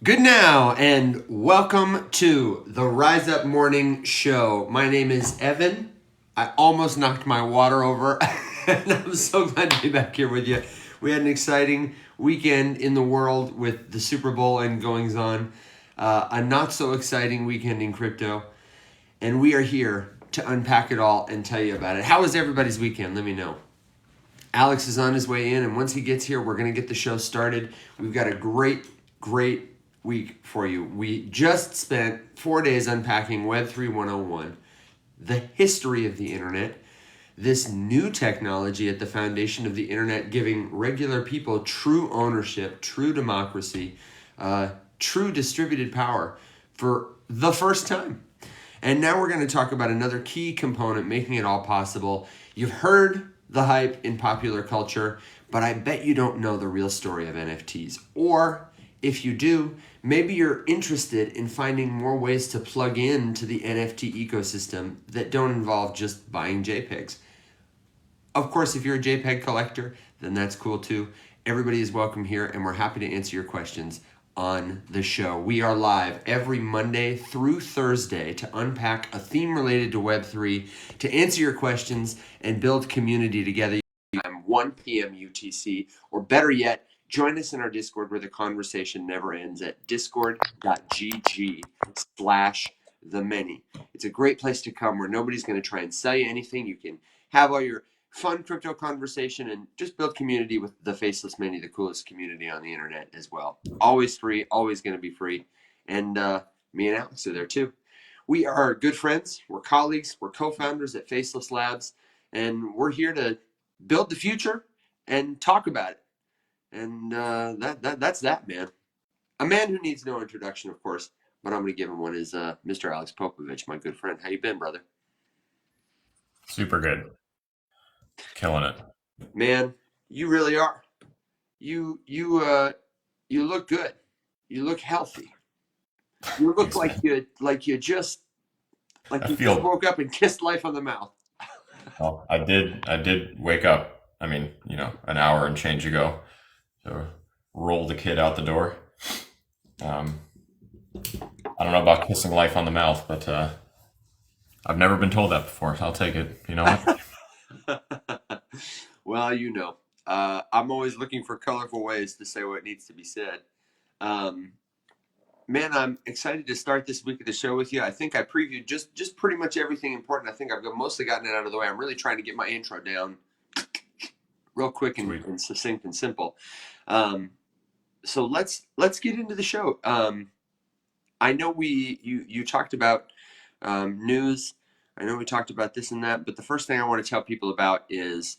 Good now, and welcome to the Rise Up Morning Show. My name is Evan. I almost knocked my water over, and I'm so glad to be back here with you. We had an exciting weekend in the world with the Super Bowl and goings on, a not so exciting weekend in crypto, and we are here to unpack it all and tell you about it. How was everybody's weekend? Let me know. Alex is on his way in, and once he gets here, we're going to get the show started. We've got a great week for you. We just spent 4 days unpacking Web3 101, the history of the internet, this new technology at the foundation of the internet, giving regular people true ownership, true democracy, true distributed power for the first time. And now we're going to talk about another key component making it all possible. You've heard the hype in popular culture, but I bet you don't know the real story of NFTs. Or if you do, maybe you're interested in finding more ways to plug into the NFT ecosystem that don't involve just buying JPEGs. Of course, if you're a JPEG collector, then that's cool too. Everybody is welcome here, and we're happy to answer your questions on the show. We are live every Monday through Thursday to unpack a theme related to Web3, to answer your questions and build community together. 1 p.m. UTC, or better yet, join us in our Discord where the conversation never ends at discord.gg/themany. It's a great place to come where nobody's going to try and sell you anything. You can have all your fun crypto conversation and just build community with the Faceless Many, the coolest community on the internet as well. Always free, always going to be free. And me and Alex are there too. We are good friends. We're colleagues. We're co-founders at Faceless Labs. And we're here to build the future and talk about it. And that's that, man. A man who needs no introduction, of course, but I'm going to give him one is Mr. Alex Popovich, my good friend. How you been, brother? Super good. Killing it. Man, you really are. You look good. You look healthy. You look Thanks, man. like you just I feel woke up and kissed life on the mouth. well, I did wake up, an hour and change ago. So roll the kid out the door. Um, I don't know about kissing life on the mouth, but I've never been told that before. So I'll take it. You know what? Well, I'm always looking for colorful ways to say what needs to be said. Um, Man, I'm excited to start this week of the show with you. I think I previewed just pretty much everything important. I think I've mostly gotten it out of the way. I'm really trying to get my intro down real quick and, Sweet. and succinct and simple. Um, so let's get into the show. I know you talked about news. I know we talked about this and that, but the first thing I want to tell people about is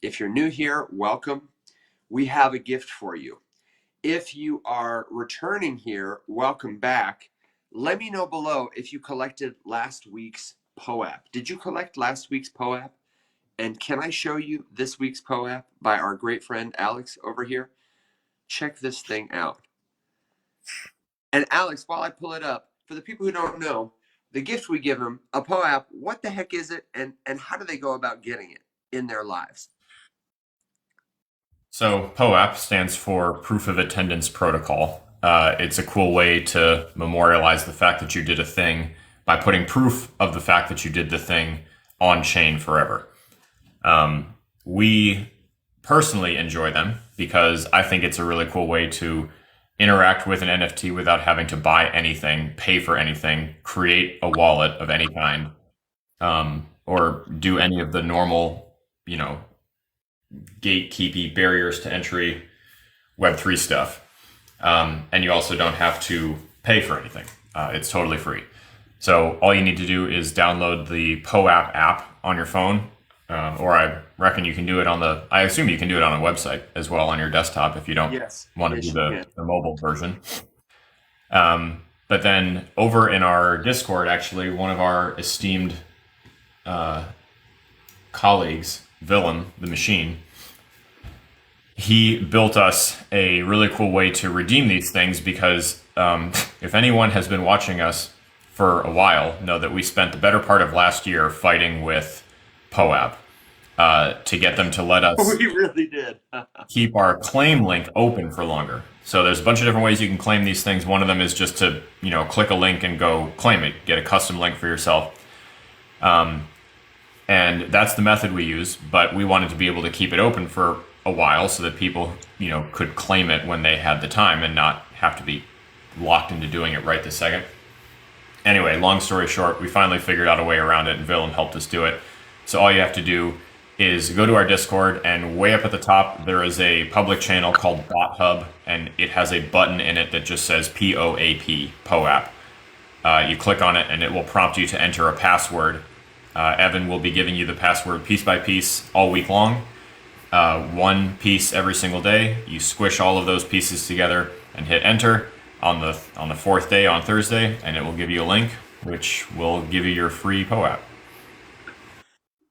if you're new here, welcome. We have a gift for you. If you are returning here, welcome back. Let me know below if you collected last week's POAP. Did you collect last week's POAP? And can I show you this week's POAP by our great friend Alex over here? Check this thing out. And Alex, while I pull it up, for the people who don't know, the gift we give them, a POAP, what the heck is it and how do they go about getting it in their lives? So POAP stands for Proof of Attendance Protocol. It's a cool way to memorialize the fact that you did a thing by putting proof of the fact that you did the thing on chain forever. We personally enjoy them because I think it's a really cool way to interact with an NFT without having to buy anything, pay for anything, create a wallet of any kind, or do any of the normal, gatekeepy barriers to entry Web3 stuff. And you also don't have to pay for anything. It's totally free. So all you need to do is download the POAP app on your phone, or I reckon you can do it I assume you can do it on a website as well on your desktop if you don't Yes, want to yes, do you can. the mobile version. But then over in our Discord, actually, one of our esteemed colleagues, Willem, the machine, he built us a really cool way to redeem these things because if anyone has been watching us for a while, know that we spent the better part of last year fighting with POAP. to get them to let us We really did. keep our claim link open for longer. So there's a bunch of different ways you can claim these things. One of them is just to, click a link and go claim it, get a custom link for yourself. And that's the method we use, but we wanted to be able to keep it open for a while so that people, could claim it when they had the time and not have to be locked into doing it right this second. Anyway, long story short, we finally figured out a way around it, and Willem helped us do it. So all you have to do is go to our Discord, and way up at the top, there is a public channel called Bot Hub, and it has a button in it that just says POAP, POAP. You click on it, and it will prompt you to enter a password. Evan will be giving you the password piece by piece all week long. One piece every single day. You squish all of those pieces together and hit enter on the fourth day on Thursday, and it will give you a link, which will give you your free POAP.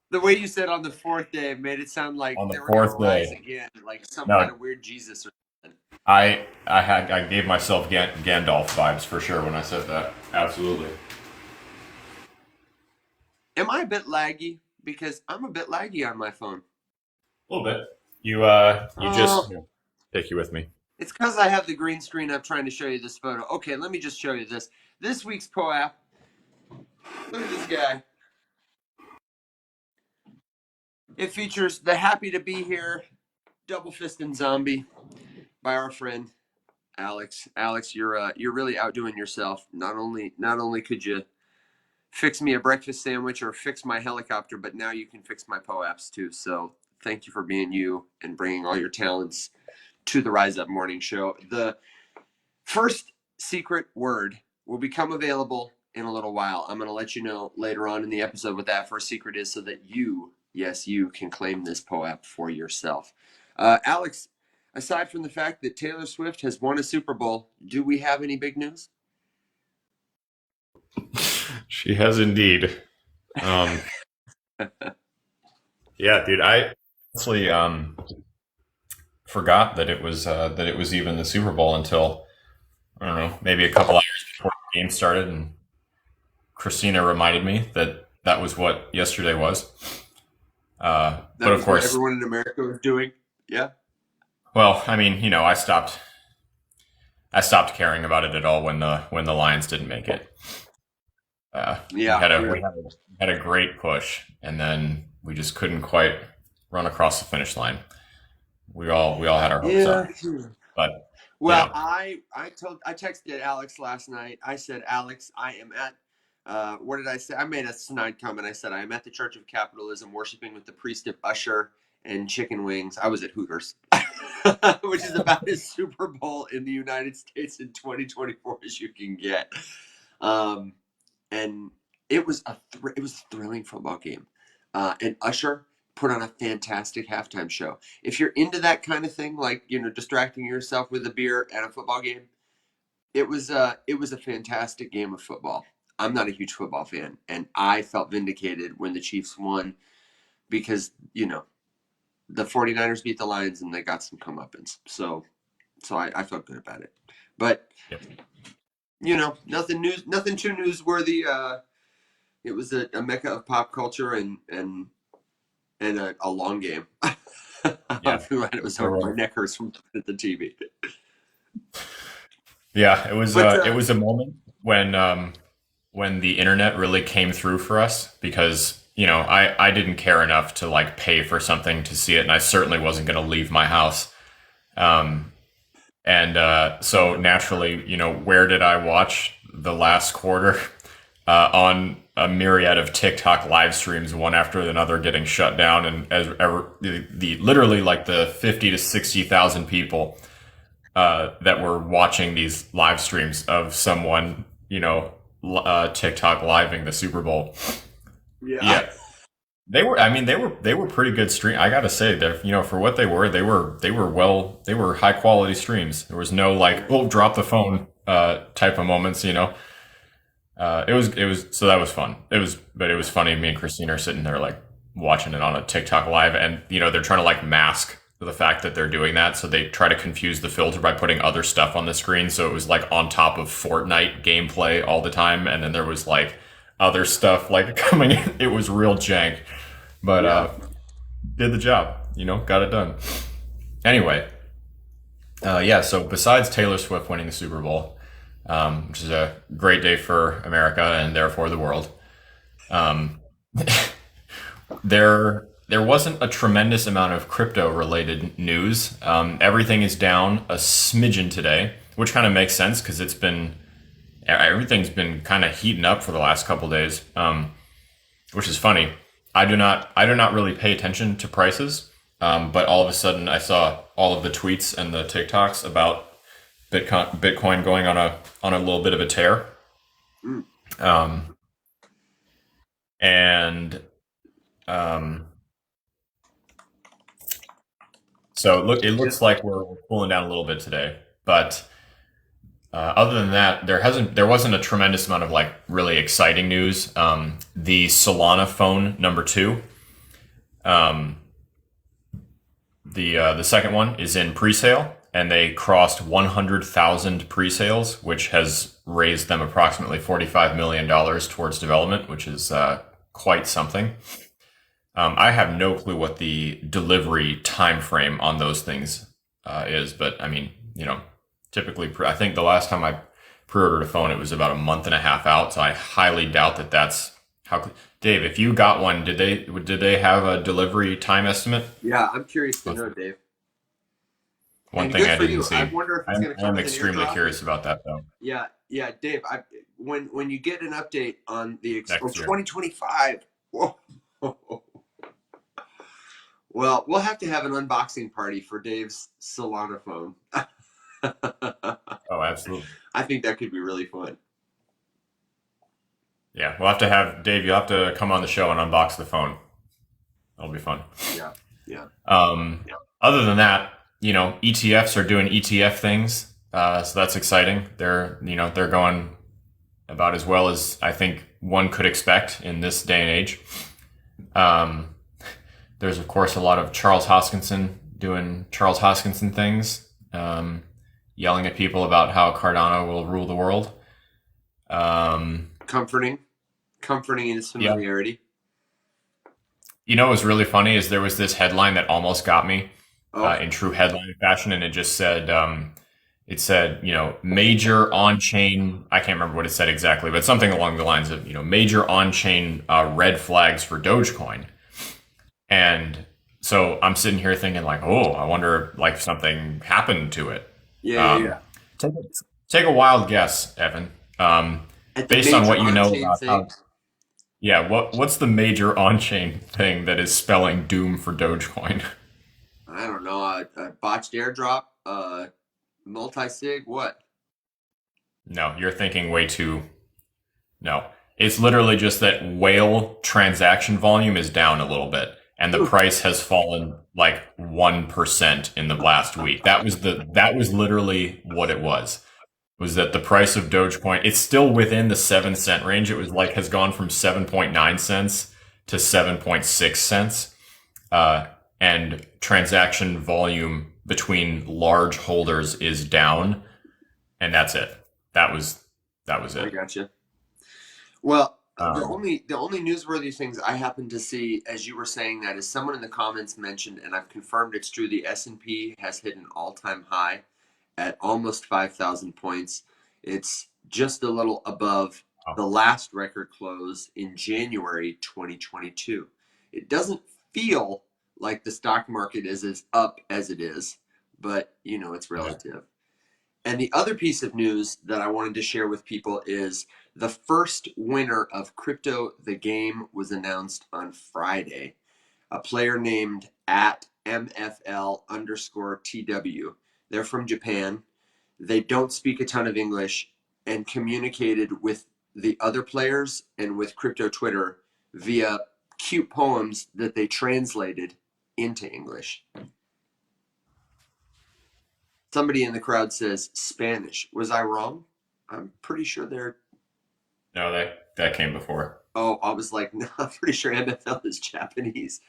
The way you said on the fourth day made it sound like On the they were going to fourth rise day. again, like some No. kind of weird Jesus or something. I gave myself Gandalf vibes for sure when I said that. Absolutely. Am I a bit laggy? Because I'm a bit laggy on my phone. A little bit. You just take you with me. It's because I have the green screen up trying to show you this photo. Okay, let me just show you this. This week's POAP. Look at this guy. It features the Happy to Be Here Double Fisting Zombie by our friend Alex. Alex, you're really outdoing yourself. Not only could you fix me a breakfast sandwich or fix my helicopter, but now you can fix my POAPs too. So thank you for being you and bringing all your talents to the Rise Up Morning Show. The first secret word will become available in a little while. I'm going to let you know later on in the episode what that first secret is so that you, yes, you can claim this POAP for yourself. Alex, aside from the fact that Taylor Swift has won a Super Bowl, do we have any big news? She has indeed. Yeah, dude, I actually forgot that it was even the Super Bowl until, I don't know, maybe a couple hours before the game started, and Christina reminded me that that was what yesterday was. But of course, what everyone in America was doing. Yeah. Well, I mean, I stopped caring about it at all when the Lions didn't make it. We had a great push, and then we just couldn't quite run across the finish line. We all had our hopes up, but well, I texted Alex last night. I said, Alex, I am at. What did I say? I made a snide comment. I said I am at the Church of Capitalism, worshiping with the priest of Usher and chicken wings. I was at Hooters, which is about as Super Bowl in the United States in 2024 as you can get. And it was a thrilling football game. And Usher put on a fantastic halftime show. If you're into that kind of thing, like distracting yourself with a beer at a football game, it was a fantastic game of football. I'm not a huge football fan, and I felt vindicated when the Chiefs won because the 49ers beat the Lions and they got some comeuppance. So I felt good about it. But nothing too newsworthy. It was a mecca of pop culture and a long game. Yeah. It was over. My neck hurts from looking at the TV. Yeah, it was a moment when the internet really came through for us because I didn't care enough to pay for something to see it, and I certainly wasn't going to leave my house. So naturally, where did I watch the last quarter? On a myriad of TikTok live streams, one after another getting shut down, and as ever, literally the 50 to 60,000 people that were watching these live streams of someone, TikTok living the Super Bowl. Yeah. They were pretty good stream. I gotta say that for what they were high quality streams. There was no drop the phone type of moments. It was so that was fun. But it was funny. Me and Christina are sitting there watching it on a TikTok live, and they're trying to mask the fact that they're doing that. So they try to confuse the filter by putting other stuff on the screen. So it was on top of Fortnite gameplay all the time, and then there was other stuff coming in. It was real jank. But did the job. Got it done. Anyway, yeah. So besides Taylor Swift winning the Super Bowl, which is a great day for America and therefore the world, um, there wasn't a tremendous amount of crypto related news. Everything is down a smidgen today, which kind of makes sense because everything's been kind of heating up for the last couple days, which is funny. I do not really pay attention to prices, but all of a sudden I saw all of the tweets and the TikToks about Bitcoin going on a little bit of a tear, Mm. um, and um, so it Yeah. looks like we're cooling down a little bit today, but other than that, there wasn't a tremendous amount of like really exciting news. The Solana phone number two, um, the second one is in pre-sale, and they crossed 100,000 pre-sales, which has raised them approximately $45 million towards development, which is quite something. I have no clue what the delivery time frame on those things is, but I mean, typically, I think the last time I pre-ordered a phone, it was about a month and a half out. So I highly doubt that that's how. Dave, if you got one, did they have a delivery time estimate? Yeah, I'm curious to That's know, Dave. one And thing good I for didn't you. I see. wonder if it's I'm, going to come I'm with an extremely airdrop. curious about that though. Yeah, yeah, Dave. When you get an update on Next year. 2025. Whoa. Well, we'll have to have an unboxing party for Dave's Solana phone. Oh, absolutely. I think that could be really fun. Yeah, we'll have to have Dave. You'll have to come on the show and unbox the phone. That'll be fun. Yeah, yeah. Other than that, ETFs are doing ETF things, so that's exciting. They're going about as well as I think one could expect in this day and age. Um, there's of course a lot of Charles Hoskinson doing Charles Hoskinson things, yelling at people about how Cardano will rule the world. Um, Comforting, comforting in his yeah, familiarity. what was really funny is there was this headline that almost got me Oh, in true headline fashion, and it just said, major on-chain. I can't remember what it said exactly, but something along the lines of, major on-chain red flags for Dogecoin. And so I'm sitting here thinking like, oh, I wonder like something happened to it. yeah, yeah, Um, yeah. take a, take a wild guess, Evan. At the Based on major what you know on-chain about thing, how, yeah, what's the major on-chain thing that is spelling doom for Dogecoin? I don't know, a botched airdrop, multi-sig, what? No, you're thinking way too. No, it's literally just that whale transaction volume is down a little bit, and the Ooh. price has fallen like 1% in the last week. That was literally what it was. Was that the price of Dogecoin? It's still within the 7 cent range. It was like has gone from 7.9 cents to 7.6 cents, uh, and transaction volume between large holders is down, and that's it. That was that was I it. gotcha. Well, Um, the only newsworthy things I happened to see as you were saying that is someone in the comments mentioned, and I've confirmed it's true. The S&P has hit an all-time high at almost 5,000 points. It's just a little above oh, the last record close in January 2022. It doesn't feel like the stock market is as up as it is, but it's yeah. relative. And the other piece of news that I wanted to share with people is the first winner of Crypto the Game was announced on Friday. A player named at MFL underscore TW. They're from Japan. They don't speak a ton of English and communicated with the other players and with Crypto Twitter via cute poems that they translated into English. Somebody in the crowd says Spanish. Was I wrong? I'm pretty sure they're. No, that came before. Oh, I was like, no, I'm pretty sure MFL is Japanese.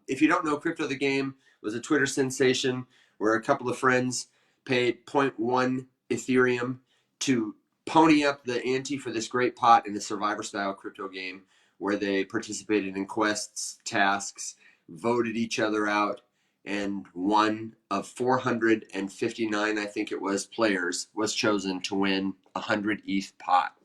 If you don't know, Crypto the Game was a Twitter sensation where a couple of friends paid zero point 0.1 Ethereum to pony up the ante for this great pot in a survivor style crypto game where they participated in quests, tasks, voted each other out, and one of 459, I think it was, players was chosen to win 100 ETH pot.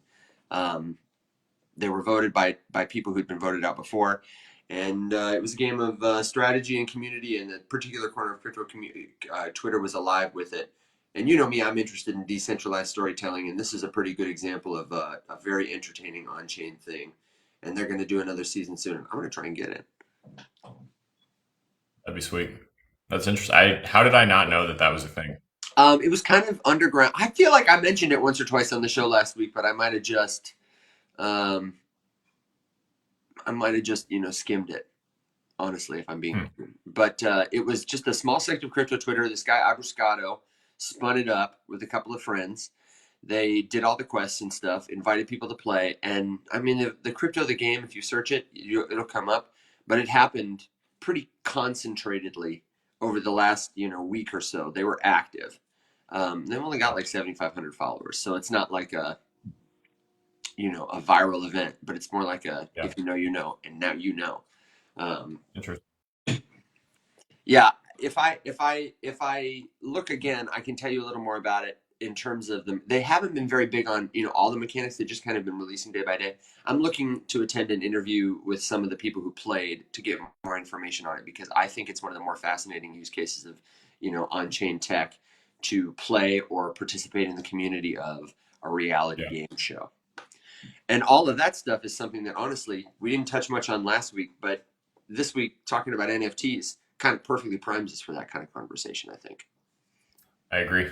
They were voted by people who'd been voted out before, and it was a game of strategy and community. And the particular corner of crypto community, Twitter was alive with it. And you know me, I'm interested in decentralized storytelling, and this is a pretty good example of a very entertaining on-chain thing. And they're going to do another season soon. I'm going to try and get it. That'd be sweet. That's interesting. How did I not know that that was a thing? It was kind of underground. I feel like I mentioned it once or twice on the show last week, but I might have just, skimmed it. Honestly, if I'm being, but it was just a small sect of crypto Twitter. This guy Abruscato spun it up with a couple of friends. They did all the quests and stuff, invited people to play, and I mean the crypto, the game. If you search it, it'll come up. But it happened pretty concentratedly over the last week or so. They were active. They've only got like 7,500 followers, so it's not like a viral event, but it's more like if you know, and now you know. Interesting. Yeah, if I look again, I can tell you a little more about it in terms of them. They haven't been very big on all the mechanics. They've just kind of been releasing day by day. I'm looking to attend an interview with some of the people who played to get more information on it, because I think it's one of the more fascinating use cases of on-chain tech to play or participate in the community of a reality game show. And all of that stuff is something that honestly we didn't touch much on last week, but this week talking about NFTs kind of perfectly primes us for that kind of conversation, I think. I agree.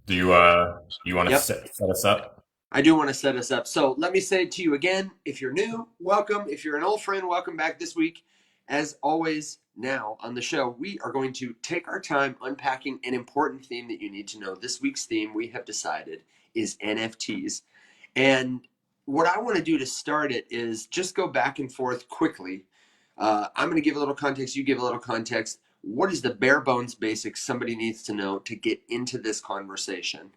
Do you want to set us up? I do want to set us up. So let me say it to you again. If you're new, welcome. If you're an old friend, welcome back this week. As always, now on the show, we are going to take our time unpacking an important theme that you need to know. This week's theme, we have decided, is NFTs. And what I want to do to start it is just go back and forth quickly. I'm going to give a little context. You give a little context. What is the bare bones basics somebody needs to know to get into this conversation?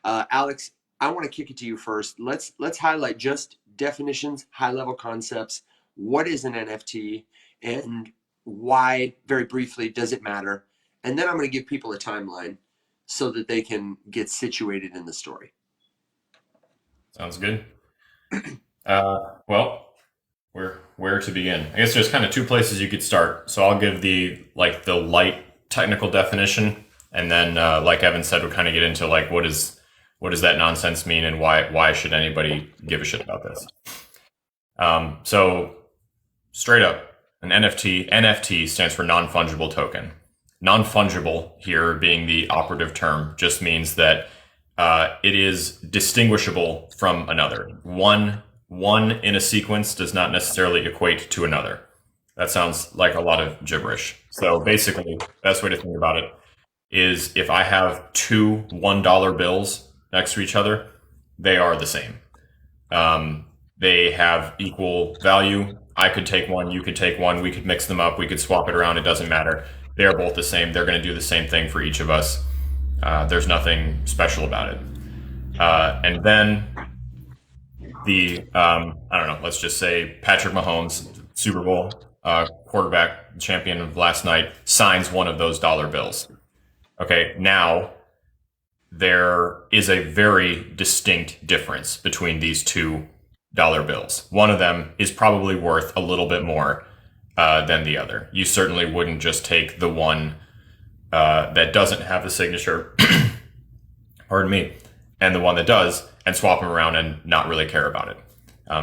Alex, I want to kick it to you first. Let's highlight just definitions, high level concepts. What is an NFT and why, very briefly, does it matter? And then I'm going to give people a timeline so that they can get situated in the story. Sounds good. Well, where to begin? I guess there's kind of two places you could start. So I'll give the light technical definition, and then like Evan said, we'll kind of get into like what does that nonsense mean, and why should anybody give a shit about this? So straight up, an NFT stands for non-fungible token. Non-fungible here being the operative term just means that it is distinguishable from another. One in a sequence does not necessarily equate to another. That sounds like a lot of gibberish. So basically, the best way to think about it is if I have two $1 bills next to each other, they are the same. They have equal value. I could take one, you could take one, we could mix them up, we could swap it around, it doesn't matter. They are both the same. They're going to do the same thing for each of us. There's nothing special about it. And then let's just say Patrick Mahomes, Super Bowl quarterback, champion of last night, signs one of those dollar bills. Okay, now there is a very distinct difference between these two dollar bills. One of them is probably worth a little bit more than the other. You certainly wouldn't just take the one that doesn't have the signature, pardon me, and the one that does, and swap them around and not really care about it.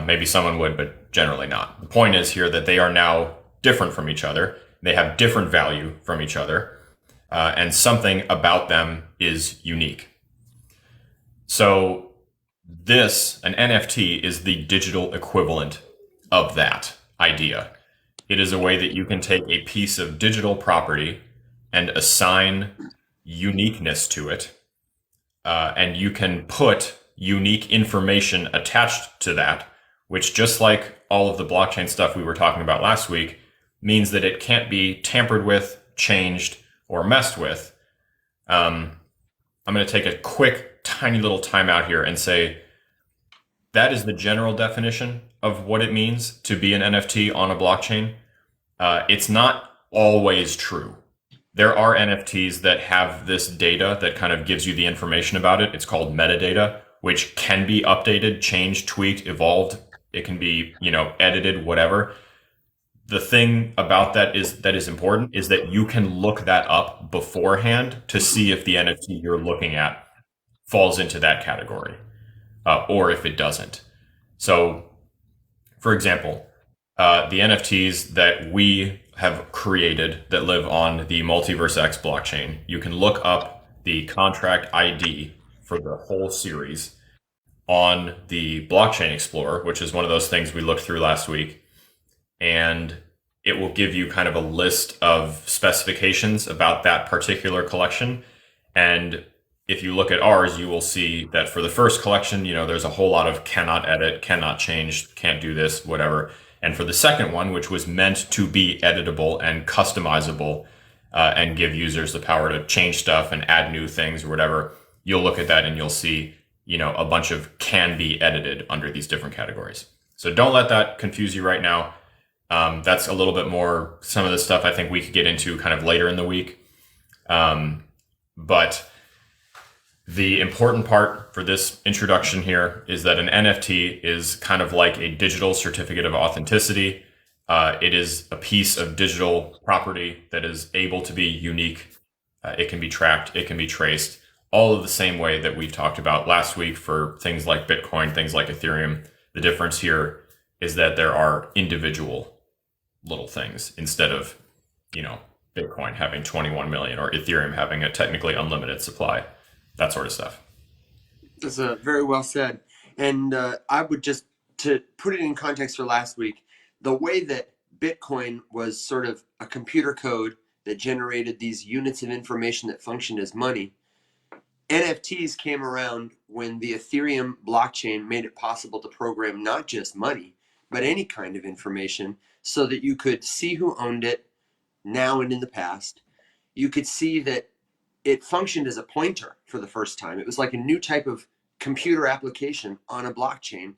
Maybe someone would, but generally not. The point is here that they are now different from each other. They have different value from each other, and something about them is unique. So an NFT is the digital equivalent of that idea. It is a way that you can take a piece of digital property and assign uniqueness to it, and you can put unique information attached to that, which, just like all of the blockchain stuff we were talking about last week, means that it can't be tampered with, changed, or messed with. I'm going to take a quick, tiny little time out here and say that is the general definition of what it means to be an NFT on a blockchain. It's not always true. There are NFTs that have this data that kind of gives you the information about it. It's called metadata, which can be updated, changed, tweaked, evolved. It can be, edited, whatever. The thing about that is important is that you can look that up beforehand to see if the NFT you're looking at falls into that category, or if it doesn't. So, for example, the NFTs that we have created that live on the Multiverse X blockchain, you can look up the contract ID for the whole series on the Blockchain Explorer, which is one of those things we looked through last week. And it will give you kind of a list of specifications about that particular collection. And if you look at ours, you will see that for the first collection, there's a whole lot of cannot edit, cannot change, can't do this, whatever. And for the second one, which was meant to be editable and customizable, and give users the power to change stuff and add new things or whatever, you'll look at that and you'll see, a bunch of can be edited under these different categories. So don't let that confuse you right now. That's a little bit more, some of the stuff I think we could get into kind of later in the week. But the important part for this introduction here is that an NFT is kind of like a digital certificate of authenticity. It is a piece of digital property that is able to be unique. It can be tracked, it can be traced, all of the same way that we've talked about last week for things like Bitcoin, things like Ethereum. The difference here is that there are individual little things instead of, Bitcoin having 21 million or Ethereum having a technically unlimited supply, that sort of stuff. That's very well said. And I would just, to put it in context for last week, the way that Bitcoin was sort of a computer code that generated these units of information that functioned as money, NFTs came around when the Ethereum blockchain made it possible to program not just money, but any kind of information so that you could see who owned it now and in the past. You could see that it functioned as a pointer for the first time. It was like a new type of computer application on a blockchain.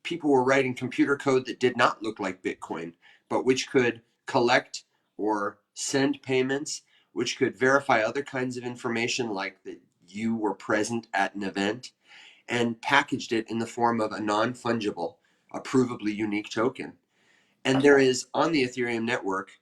People were writing computer code that did not look like Bitcoin, but which could collect or send payments, which could verify other kinds of information like that you were present at an event, and packaged it in the form of a non-fungible, approvably unique token. And there is on the Ethereum network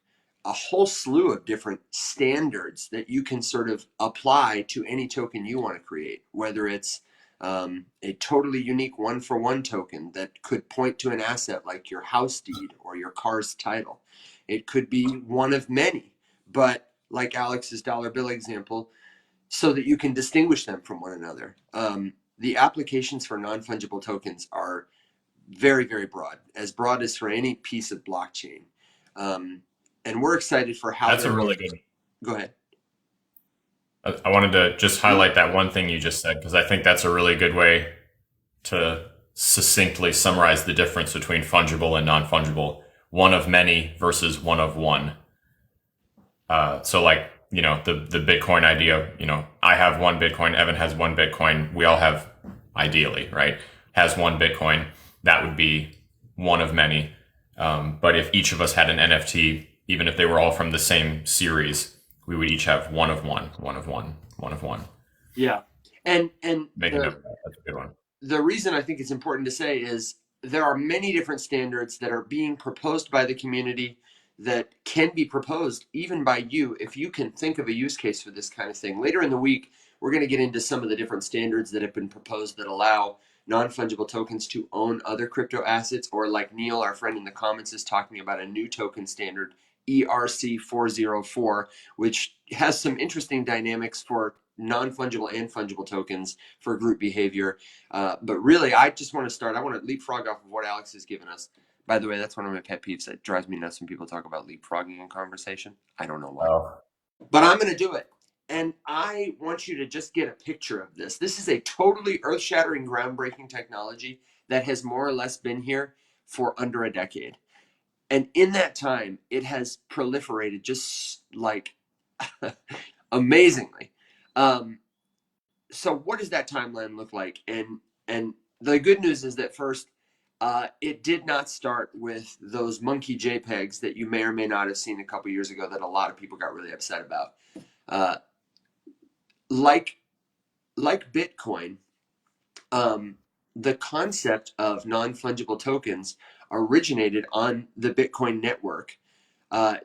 a whole slew of different standards that you can sort of apply to any token you want to create, whether it's a totally unique one-for-one token that could point to an asset like your house deed or your car's title. It could be one of many, but like Alex's dollar bill example, so that you can distinguish them from one another. The applications for non-fungible tokens are very, very broad as for any piece of blockchain. And we're excited for how That's a really good. Go ahead. I wanted to just highlight that one thing you just said because I think that's a really good way to succinctly summarize the difference between fungible and non-fungible. One of many versus one of one. So like, the Bitcoin idea, I have one Bitcoin, Evan has one Bitcoin, we all have, ideally, right, has one Bitcoin. That would be one of many. But if each of us had an NFT, even if they were all from the same series, we would each have one of one, one of one, one of one. Yeah. And Make a note of that. That's a good one. the reason I think it's important to say is there are many different standards that are being proposed by the community that can be proposed even by you if you can think of a use case for this kind of thing. Later in the week, we're going to get into some of the different standards that have been proposed that allow non-fungible tokens to own other crypto assets, or like Neil, our friend in the comments, is talking about a new token standard, ERC-404, which has some interesting dynamics for non-fungible and fungible tokens for group behavior. But really, I just want to start. I want to leapfrog off of what Alex has given us. By the way, that's one of my pet peeves. That drives me nuts when people talk about leapfrogging in conversation. I don't know why. Oh, But I'm going to do it. And I want you to just get a picture of this. This is a totally earth-shattering, groundbreaking technology that has more or less been here for under a decade. And in that time, it has proliferated just like amazingly. So what does that timeline look like? And the good news is that first, It did not start with those monkey JPEGs that you may or may not have seen a couple years ago that a lot of people got really upset about. Uh, like like Bitcoin, um, the concept of non-fungible tokens originated on the Bitcoin network.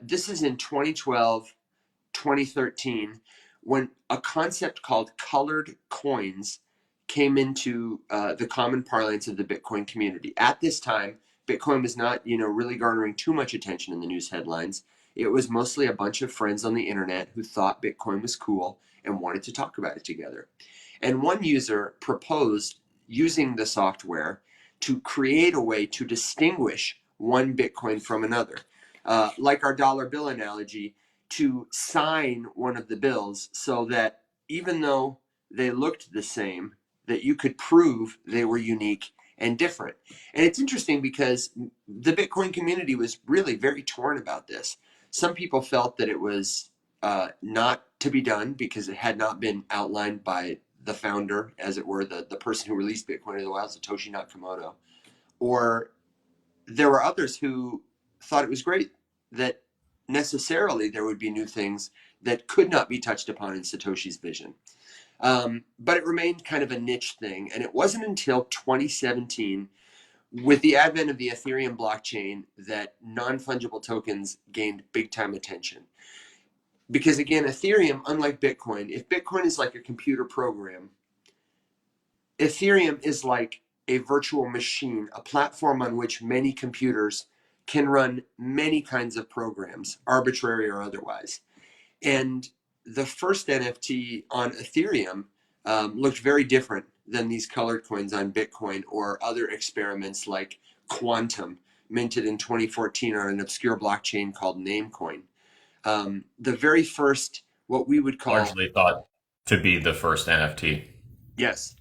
This is in 2012, 2013, when a concept called colored coins came into the common parlance of the Bitcoin community. At this time, Bitcoin was not, really garnering too much attention in the news headlines. It was mostly a bunch of friends on the internet who thought Bitcoin was cool and wanted to talk about it together. And one user proposed using the software to create a way to distinguish one Bitcoin from another. Like our dollar bill analogy, to sign one of the bills so that even though they looked the same, that you could prove they were unique and different. And it's interesting because the Bitcoin community was really very torn about this. Some people felt that it was not to be done because it had not been outlined by the founder, as it were, the person who released Bitcoin in the wild, Satoshi Nakamoto. Or there were others who thought it was great that necessarily there would be new things that could not be touched upon in Satoshi's vision. But it remained kind of a niche thing. And it wasn't until 2017, with the advent of the Ethereum blockchain, that non fungible tokens gained big time attention. Because again, Ethereum, unlike Bitcoin, if Bitcoin is like a computer program, Ethereum is like a virtual machine, a platform on which many computers can run many kinds of programs, arbitrary or otherwise. And the first NFT on Ethereum looked very different than these colored coins on Bitcoin or other experiments like Quantum, minted in 2014 on an obscure blockchain called Namecoin. The very first, what we would call, Largely thought to be the first NFT. yes,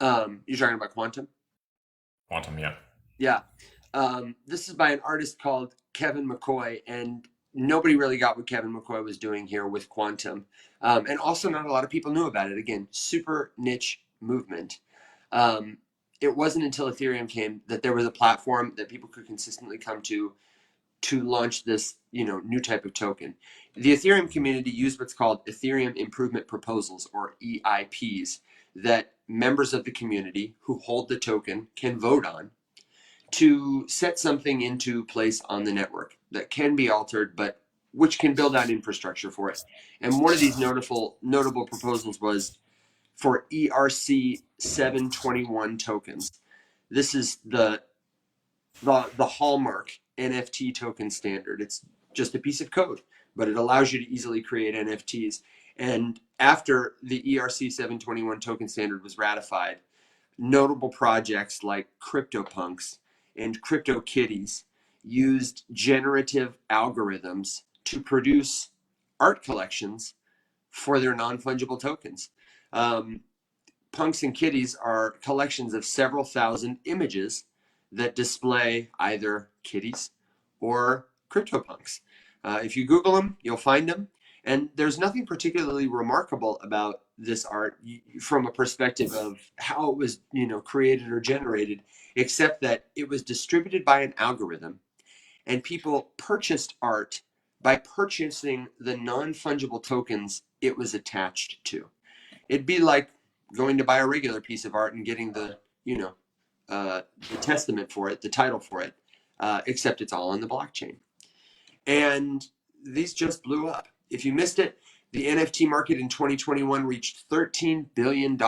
you're talking about Quantum? Quantum, yeah. Yeah. This is by an artist called Kevin McCoy, and nobody really got what Kevin McCoy was doing here with Quantum. And also, not a lot of people knew about it. Again, super niche movement. Um, it wasn't until Ethereum came that there was a platform that people could consistently come to launch this, new type of token. The Ethereum community used what's called Ethereum Improvement Proposals, or EIPs, that members of the community who hold the token can vote on to set something into place on the network that can be altered, but which can build out infrastructure for it. And one of these notable proposals was for ERC 721 tokens. This is the hallmark NFT token standard. It's just a piece of code, but it allows you to easily create NFTs. And after the ERC 721 token standard was ratified, notable projects like CryptoPunks and CryptoKitties used generative algorithms to produce art collections for their non-fungible tokens. Um, Punks and Kitties are collections of several thousand images that display either kitties or CryptoPunks. If you Google them, you'll find them. And there's nothing particularly remarkable about this art from a perspective of how it was, created or generated, except that it was distributed by an algorithm, and people purchased art by purchasing the non-fungible tokens it was attached to. It'd be like going to buy a regular piece of art and getting the testament for it, the title for it, except it's all on the blockchain. And these just blew up. If you missed it, the NFT market in 2021 reached $13 billion,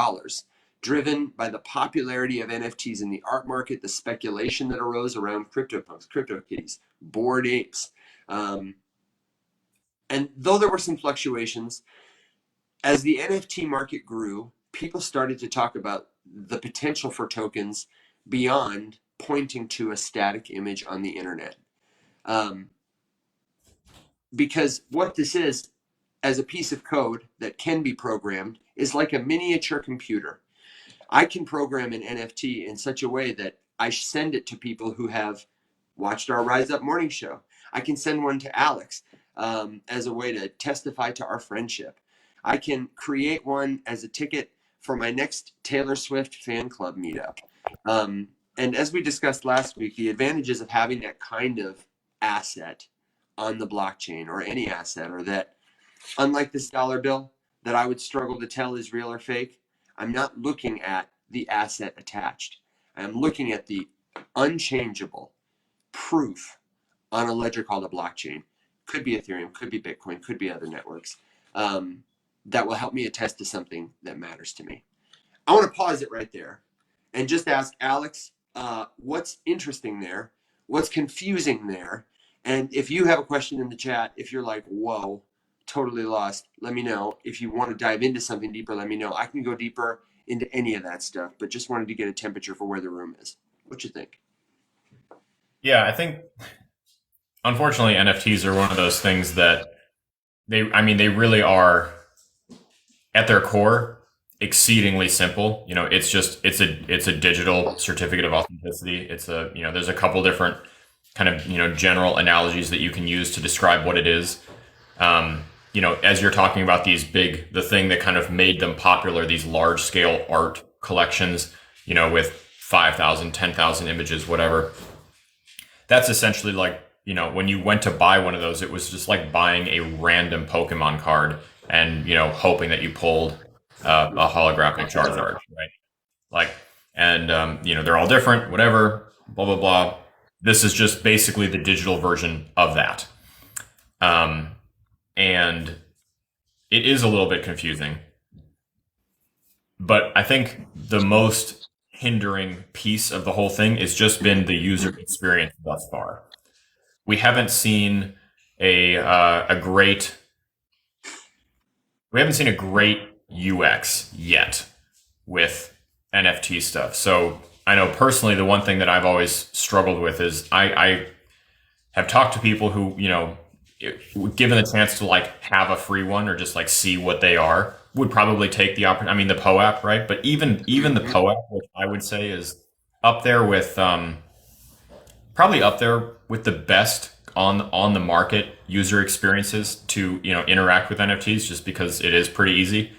driven by the popularity of NFTs in the art market, the speculation that arose around CryptoPunks, CryptoKitties, Bored Apes. And though there were some fluctuations, as the NFT market grew, people started to talk about the potential for tokens beyond pointing to a static image on the internet. Um, because what this is, as a piece of code that can be programmed, is like a miniature computer. I can program an NFT in such a way that I send it to people who have watched our Rise Up morning show. I can send one to Alex as a way to testify to our friendship. I can create one as a ticket for my next Taylor Swift fan club meetup. Um, And as we discussed last week, the advantages of having that kind of asset on the blockchain or any asset are that, unlike this dollar bill that I would struggle to tell is real or fake, I'm not looking at the asset attached. I'm looking at the unchangeable proof on a ledger called a blockchain. Could be Ethereum, could be Bitcoin, could be other networks, that will help me attest to something that matters to me. I want to pause it right there and just ask Alex, what's interesting there? What's confusing there? And if you have a question in the chat, if you're like, whoa, totally lost, let me know. If you want to dive into something deeper, let me know. I can go deeper into any of that stuff, but just wanted to get a temperature for where the room is. What you think? Yeah, I think unfortunately NFTs are one of those things that they really are at their core exceedingly simple. It's a digital certificate of authenticity. There's a couple different kind of, general analogies that you can use to describe what it is. As you're talking about the thing that kind of made them popular, these large scale art collections, with 5,000, 10,000 images, whatever. That's essentially like, when you went to buy one of those, it was just like buying a random Pokemon card and, hoping that you pulled a holographic Charizard, right? Like, and, they're all different, whatever, blah, blah, blah. This is just basically the digital version of that. And it is a little bit confusing. But I think the most hindering piece of the whole thing has just been the user experience thus far. We haven't seen a great UX yet with NFT stuff. So I know personally the one thing that I've always struggled with is I have talked to people who, given the chance to like have a free one or just like see what they are, would probably take the opportunity. I mean, the POAP, right? But even the POAP, which I would say is up there with probably up there with the best on the market user experiences to interact with NFTs, just because it is pretty easy.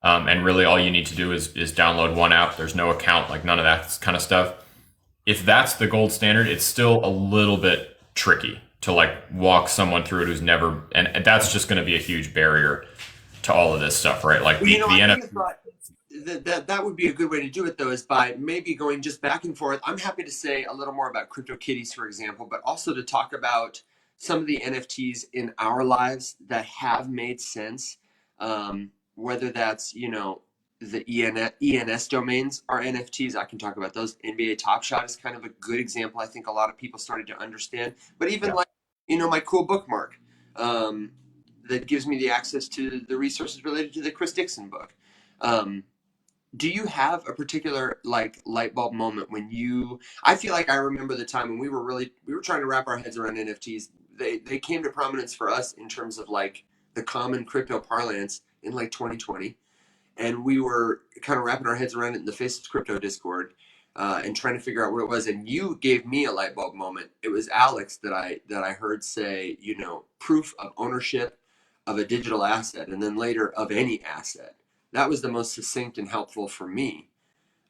And really all you need to do is download one app. There's no account, like none of that kind of stuff. If that's the gold standard, it's still a little bit tricky to like walk someone through it who's never, and that's just going to be a huge barrier to all of this stuff, right? Like the NFT. That would be a good way to do it, though, is by maybe going just back and forth. I'm happy to say a little more about CryptoKitties, for example, but also to talk about some of the NFTs in our lives that have made sense. Whether that's, the ENS domains are NFTs. I can talk about those. NBA Top Shot is kind of a good example. I think a lot of people started to understand. But even like, my cool bookmark that gives me the access to the resources related to the Chris Dixon book. Do you have a particular like light bulb moment when I feel like I remember the time when we were trying to wrap our heads around NFTs. They came to prominence for us in terms of like the common crypto parlance in like 2020. And we were kind of wrapping our heads around it in the Faceless Crypto Discord and trying to figure out what it was. And you gave me a light bulb moment. It was Alex that I heard say, proof of ownership of a digital asset, and then later of any asset. That was the most succinct and helpful for me.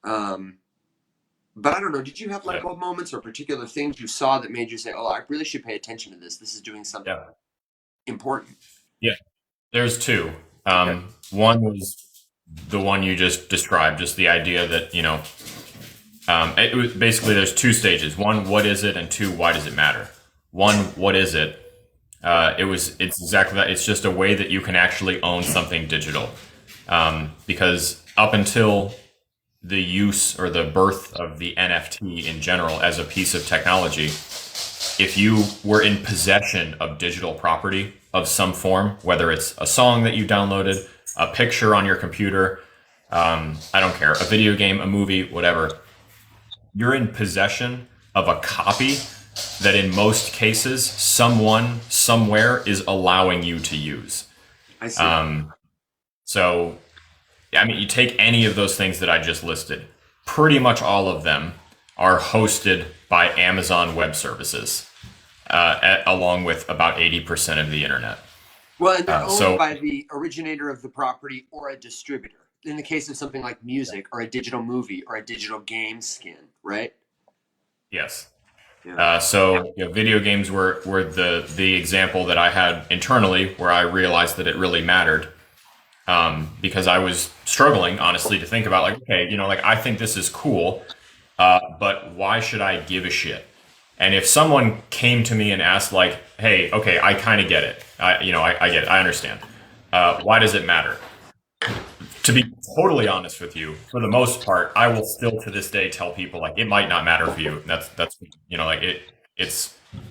But I don't know, did you have light bulb moments or particular things you saw that made you say, oh, I really should pay attention to this. This is doing something important. Yeah, there's two. One was the one you just described, just the idea that, it was basically there's two stages. One, what is it? And two, why does it matter? One, what is it? It's exactly that. It's just a way that you can actually own something digital. Because up until the use or the birth of the NFT in general as a piece of technology, if you were in possession of digital property of some form, whether it's a song that you downloaded, a picture on your computer, I don't care, a video game, a movie, whatever, you're in possession of a copy that in most cases, someone somewhere is allowing you to use. I see. So, I mean, you take any of those things that I just listed, pretty much all of them are hosted by Amazon Web Services, along with about 80% of the internet. Well, and they're owned by the originator of the property or a distributor. in the case of something like music or a digital movie or a digital game skin, right? Yes. Yeah. So video games were the example that I had internally where I realized that it really mattered, because I was struggling honestly to think about like, okay, like I think this is cool, but why should I give a shit? And if someone came to me and asked like, hey, okay, I kind of get it, I get it, I understand. Why does it matter? To be totally honest with you, for the most part, I will still to this day tell people like it might not matter for you. That's like it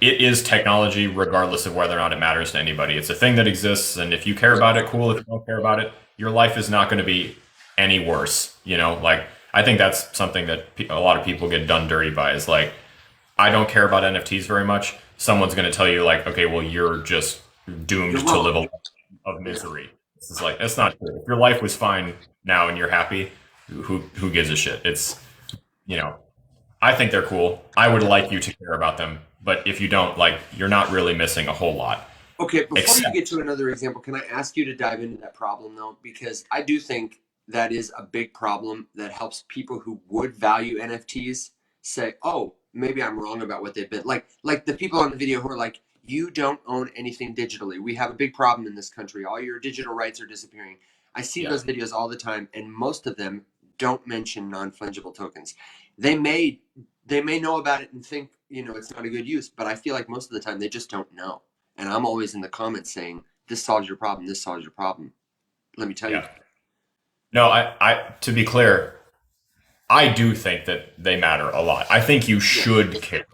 is technology regardless of whether or not it matters to anybody. It's a thing that exists, and if you care about it, cool. If you don't care about it, your life is not going to be any worse. Like I think that's something that a lot of people get done dirty by is like, I don't care about NFTs very much. Someone's going to tell you like, okay, well you're just doomed to live a life of misery. It's like that's not true. If your life was fine now and you're happy, who gives a shit? It's I think they're cool. I would like you to care about them, but if you don't, like, you're not really missing a whole lot. Okay, before you get to another example, can I ask you to dive into that problem though? Because I do think that is a big problem that helps people who would value NFTs say, "Oh, maybe I'm wrong about what they've been." Like the people on the video who are like, "You don't own anything digitally. We have a big problem in this country. All your digital rights are disappearing." I see those videos all the time, and most of them don't mention non-fungible tokens. They may know about it and think, it's not a good use, but I feel like most of the time they just don't know. And I'm always in the comments saying, "This solves your problem. This solves your problem." Let me tell you. No, I to be clear, I do think that they matter a lot. I think you should care.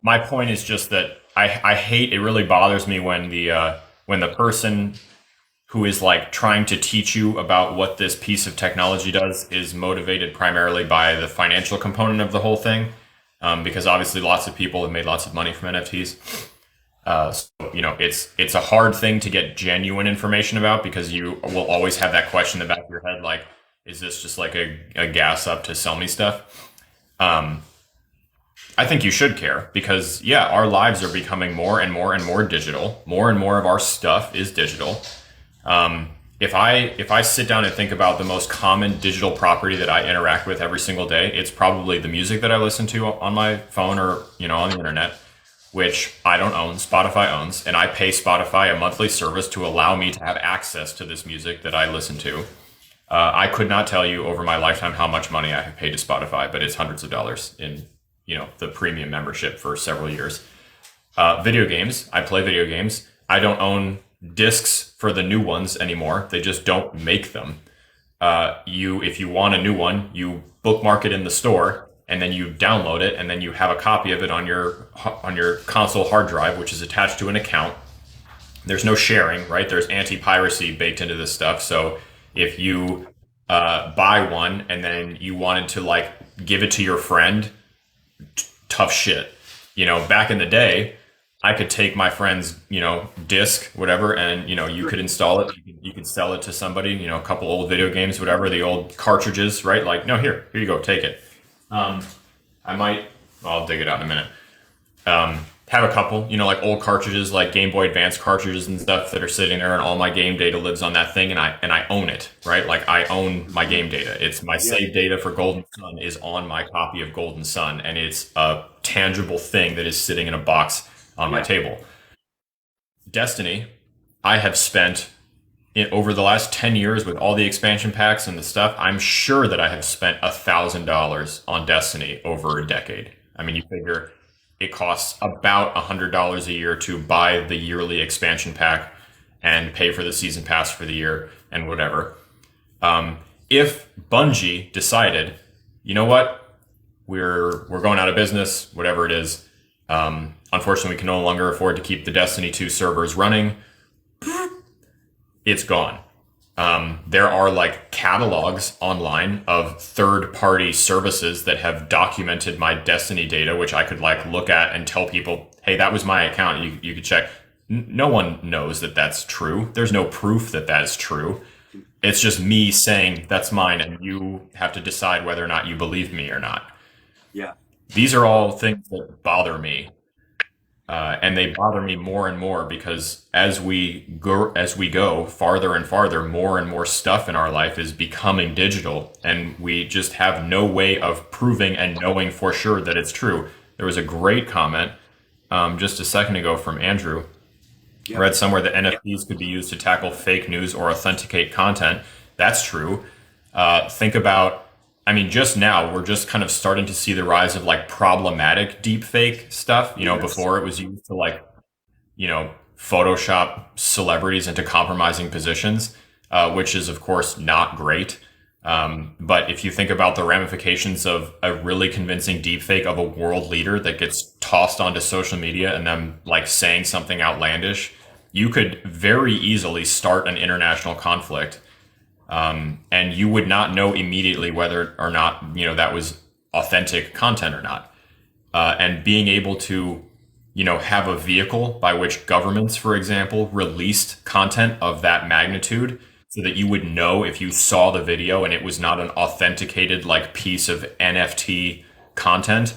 My point is just that I hate, it really bothers me when the person who is like trying to teach you about what this piece of technology does is motivated primarily by the financial component of the whole thing. Because obviously lots of people have made lots of money from NFTs. So, it's a hard thing to get genuine information about because you will always have that question in the back of your head, like, is this just like a gas up to sell me stuff? I think you should care because, yeah, our lives are becoming more and more and more digital. More and more of our stuff is digital. If I sit down and think about the most common digital property that I interact with every single day, it's probably the music that I listen to on my phone or, on the internet, which I don't own, Spotify owns, and I pay Spotify a monthly service to allow me to have access to this music that I listen to. I could not tell you over my lifetime how much money I have paid to Spotify, but it's hundreds of dollars in, the premium membership for several years. Video games, I play video games. I don't own discs for the new ones anymore. They just don't make them. If you want a new one, you bookmark it in the store and then you download it and then you have a copy of it on your console hard drive, which is attached to an account. There's no sharing, right? There's anti-piracy baked into this stuff. So if you buy one and then you wanted to like give it to your friend, tough shit. Back in the day, I could take my friend's, disc, whatever, and, you could install it. You could sell it to somebody, a couple old video games, whatever, the old cartridges, right? Like, no, here you go, take it. I'll dig it out in a minute. Have a couple, like old cartridges, like Game Boy Advance cartridges and stuff that are sitting there, and all my game data lives on that thing, and I own it, right? Like I own my game data. It's my save data for Golden Sun is on my copy of Golden Sun, and it's a tangible thing that is sitting in a box on my table. Destiny, I have spent over the last 10 years with all the expansion packs and the stuff, I'm sure that I have spent $1,000 on Destiny over a decade. I mean, you figure it costs about $100 a year to buy the yearly expansion pack and pay for the season pass for the year and whatever. If Bungie decided, you know what, we're going out of business, whatever it is, unfortunately, we can no longer afford to keep the Destiny 2 servers running. It's gone. There are like catalogs online of third-party services that have documented my Destiny data, which I could like look at and tell people, hey, that was my account. You could check. No one knows that that's true. There's no proof that that is true. It's just me saying that's mine, and you have to decide whether or not you believe me or not. Yeah. These are all things that bother me. And they bother me more and more because as we go farther and farther, more and more stuff in our life is becoming digital, and we just have no way of proving and knowing for sure that it's true. There was a great comment just a second ago from Andrew. I read somewhere that NFTs could be used to tackle fake news or authenticate content. That's true. Think about, I mean, just now we're just kind of starting to see the rise of like problematic deepfake stuff. Before it was used to like, Photoshop celebrities into compromising positions, which is of course not great. But if you think about the ramifications of a really convincing deepfake of a world leader that gets tossed onto social media and them like saying something outlandish, you could very easily start an international conflict. And you would not know immediately whether or not, that was authentic content or not. And being able to, have a vehicle by which governments, for example, released content of that magnitude so that you would know if you saw the video and it was not an authenticated like piece of NFT content,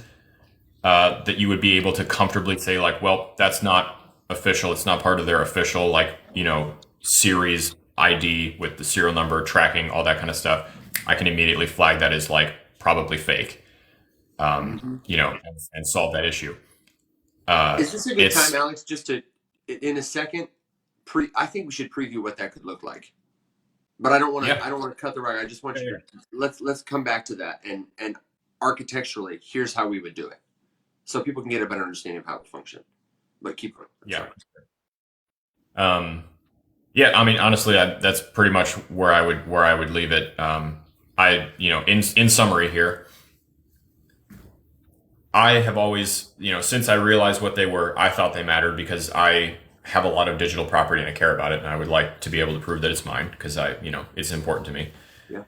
that you would be able to comfortably say like, well, that's not official. It's not part of their official, like, series ID with the serial number tracking, all that kind of stuff. I can immediately flag that as like probably fake, and solve that issue. Is this a good time, Alex, just to, in a second, I think we should preview what that could look like. But I don't want to. I don't want to cut the rug. I just want you to let's come back to that and architecturally, here's how we would do it, so people can get a better understanding of how it would function. But keep going. Yeah. I mean, honestly, that's pretty much where I would leave it. In summary here, I have always, since I realized what they were, I thought they mattered because I have a lot of digital property and I care about it, and I would like to be able to prove that it's mine because it's important to me. Yeah.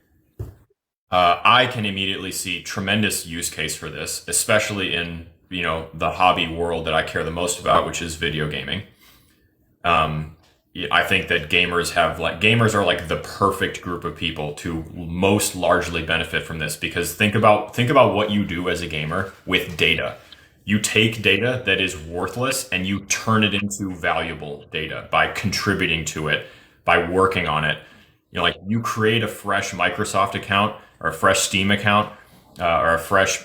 I can immediately see tremendous use case for this, especially in, the hobby world that I care the most about, which is video gaming. I think that gamers are like the perfect group of people to most largely benefit from this, because think about what you do as a gamer with data. You take data that is worthless and you turn it into valuable data by contributing to it, by working on it. Like you create a fresh Microsoft account or a fresh Steam account, or a fresh,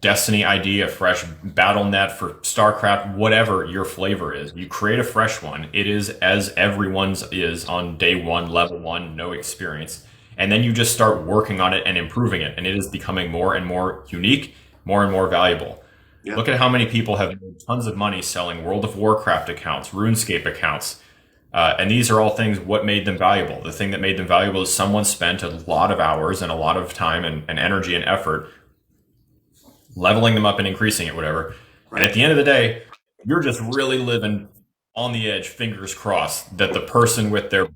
Destiny ID, a fresh BattleNet for StarCraft, whatever your flavor is. You create a fresh one. It is as everyone's is on day one, level one, no experience. And then you just start working on it and improving it. And it is becoming more and more unique, more and more valuable. Yeah. Look at how many people have made tons of money selling World of Warcraft accounts, RuneScape accounts. And these are all things, what made them valuable. The thing that made them valuable is someone spent a lot of hours and a lot of time and energy and effort leveling them up and increasing it, whatever. Right. And at the end of the day, you're just really living on the edge, fingers crossed, that the person with their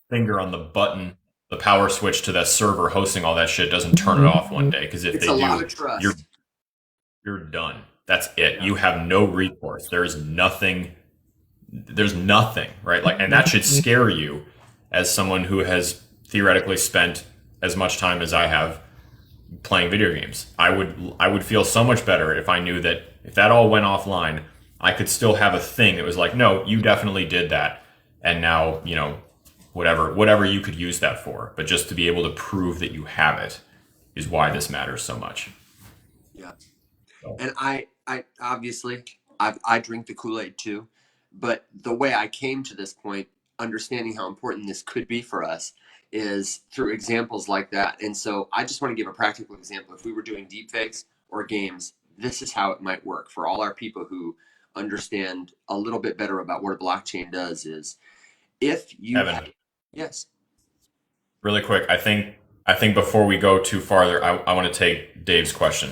finger on the button, the power switch to that server hosting all that shit doesn't turn it off one day. Because if they do, you're done. That's it. Yeah. You have no recourse. There's nothing, right? Like, and that should scare you as someone who has theoretically spent as much time as I have playing video games. I would feel so much better if I knew that if that all went offline, I could still have a thing that was like, no, you definitely did that. And now, whatever you could use that for, but just to be able to prove that you have it is why this matters so much. Yeah. So. And I obviously I drink the Kool-Aid too, but the way I came to this point, understanding how important this could be for us, is through examples like that. And so I just want to give a practical example. If we were doing deepfakes or games, this is how it might work for all our people who understand a little bit better about what a blockchain does. Is if you Evan, yes, really quick, I think before we go too farther, I want to take Dave's question.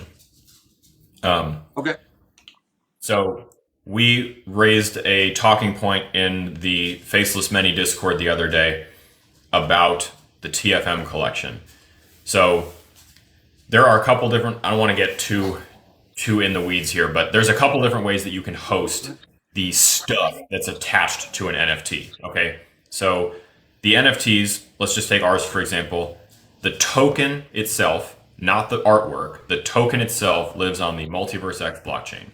Okay. So we raised a talking point in the Faceless Many Discord the other day about the TFM collection. So there are a couple different, I don't want to get too in the weeds here, but there's a couple different ways that you can host the stuff that's attached to an NFT. Okay. So the NFTs, let's just take ours for example, the token itself, not the artwork, the token itself lives on the Multiverse X blockchain.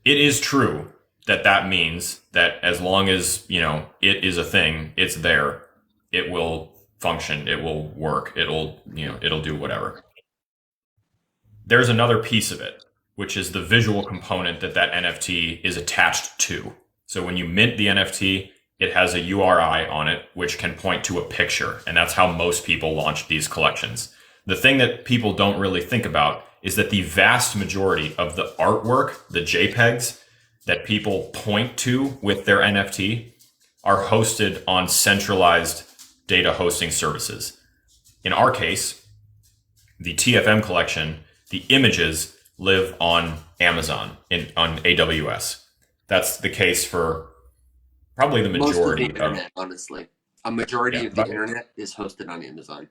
it is true that that means that as long as, it is a thing, it's there, it will function, it will work, it'll do whatever. There's another piece of it, which is the visual component that NFT is attached to. So when you mint the NFT, it has a URI on it, which can point to a picture. And that's how most people launch these collections. The thing that people don't really think about is that the vast majority of the artwork, the JPEGs that people point to with their NFT, are hosted on centralized data hosting services. In our case, the TFM collection, the images live on Amazon, on AWS. That's the case for probably the majority of the internet, honestly. A majority of the internet is hosted on Amazon.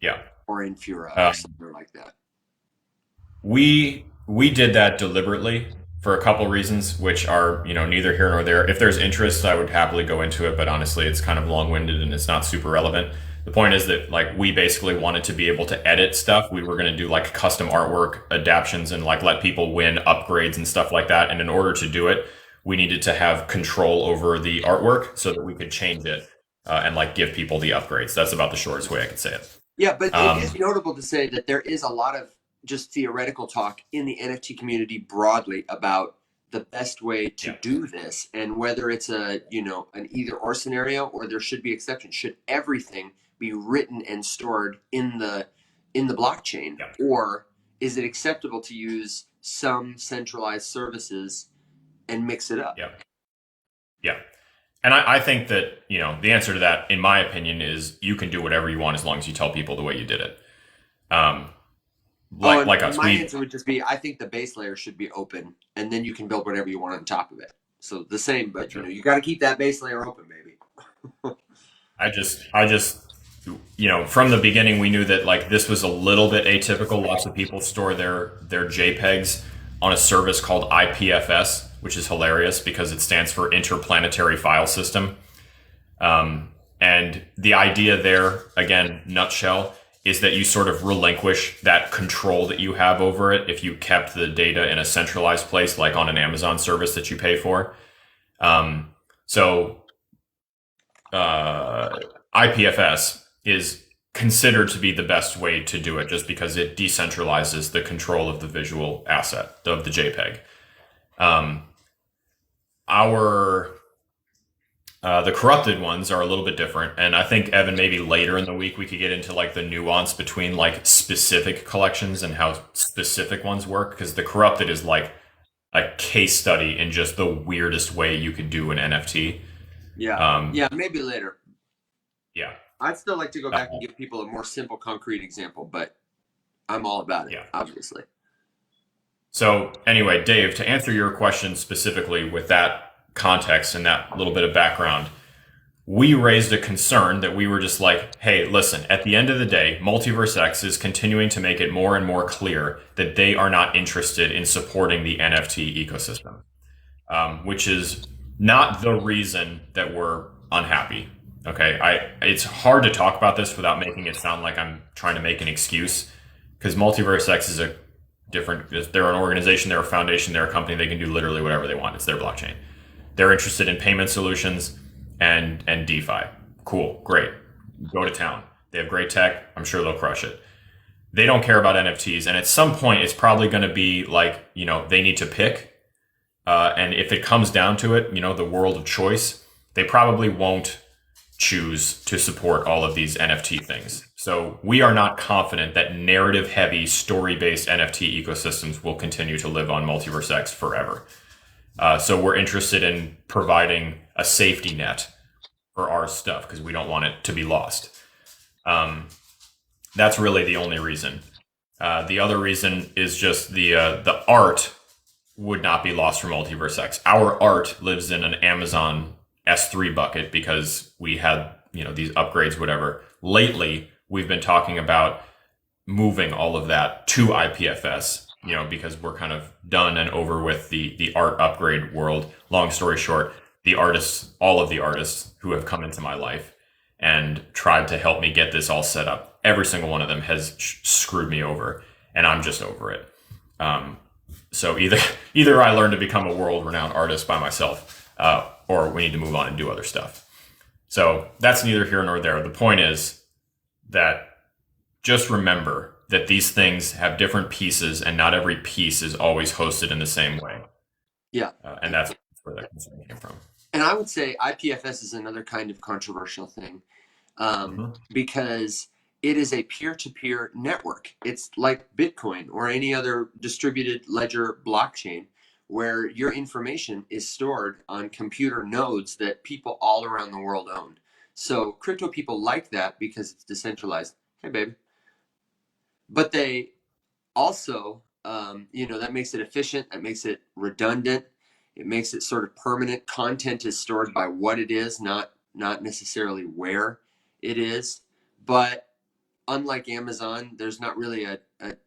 Yeah. Or in Fura or something like that. We did that deliberately for a couple reasons, which are, neither here nor there. If there's interest, I would happily go into it, but honestly, it's kind of long-winded and it's not super relevant. The point is that we basically wanted to be able to edit stuff. We were going to do custom artwork adaptions and let people win upgrades and stuff like that. And in order to do it, we needed to have control over the artwork so that we could change it and give people the upgrades. That's about the shortest way I could say it. Yeah, but it is notable to say that there is a lot of just theoretical talk in the NFT community broadly about the best way to do this, and whether it's an either or scenario, or there should be exceptions. Should everything be written and stored in the blockchain, or is it acceptable to use some centralized services and mix it up? Yeah. And I think that, the answer to that, in my opinion, is you can do whatever you want as long as you tell people the way you did it. My answer would just be, I think the base layer should be open, and then you can build whatever you want on top of it. So the same, but you got to keep that base layer open, baby. I just, from the beginning, we knew that this was a little bit atypical. Lots of people store their JPEGs on a service called IPFS, which is hilarious because it stands for Interplanetary File System. And the idea there, again, nutshell, is that you sort of relinquish that control that you have over it if you kept the data in a centralized place, like on an Amazon service that you pay for. IPFS is considered to be the best way to do it just because it decentralizes the control of the visual asset, of the JPEG. The corrupted ones are a little bit different, and I think, Evan, maybe later in the week we could get into the nuance between specific collections and how specific ones work, because the corrupted is a case study in just the weirdest way you could do an NFT. Yeah, maybe later. Yeah, I'd still like to go back and give people a more simple, concrete example, but I'm all about it, obviously. So anyway, Dave, to answer your question specifically with that context and that little bit of background, we raised a concern that we were just hey, listen, at the end of the day, Multiverse X is continuing to make it more and more clear that they are not interested in supporting the NFT ecosystem, which is not the reason that we're unhappy. Okay, it's hard to talk about this without making it sound like I'm trying to make an excuse, because Multiverse X is they're an organization, they're a foundation, they're a company, they can do literally whatever they want. It's their blockchain. They're interested in payment solutions and DeFi. Cool, great. Go to town. They have great tech. I'm sure they'll crush it. They don't care about NFTs. And at some point, it's probably going to be they need to pick. And if it comes down to it, the world of choice, they probably won't choose to support all of these NFT things. So we are not confident that narrative-heavy, story-based NFT ecosystems will continue to live on Multiverse X forever. So we're interested in providing a safety net for our stuff because we don't want it to be lost. That's really the only reason. The other reason is just the art would not be lost from Multiverse X. Our art lives in an Amazon S3 bucket because we had, these upgrades, whatever. Lately, we've been talking about moving all of that to IPFS, because we're kind of done and over with the art upgrade world. Long story short, all of the artists who have come into my life and tried to help me get this all set up, every single one of them has screwed me over, and I'm just over it. So either I learn to become a world-renowned artist by myself, or we need to move on and do other stuff. So that's neither here nor there. The point is that just remember that these things have different pieces, and not every piece is always hosted in the same way. Yeah. And that's where that concern came from. And I would say IPFS is another kind of controversial thing, because it is a peer-to-peer network. It's like Bitcoin or any other distributed ledger blockchain, where your information is stored on computer nodes that people all around the world own. So crypto people like that because it's decentralized. Hey, baby. But they also, that makes it efficient. That makes it redundant. It makes it sort of permanent. Content is stored by what it is, not necessarily where it is. But unlike Amazon, there's not really a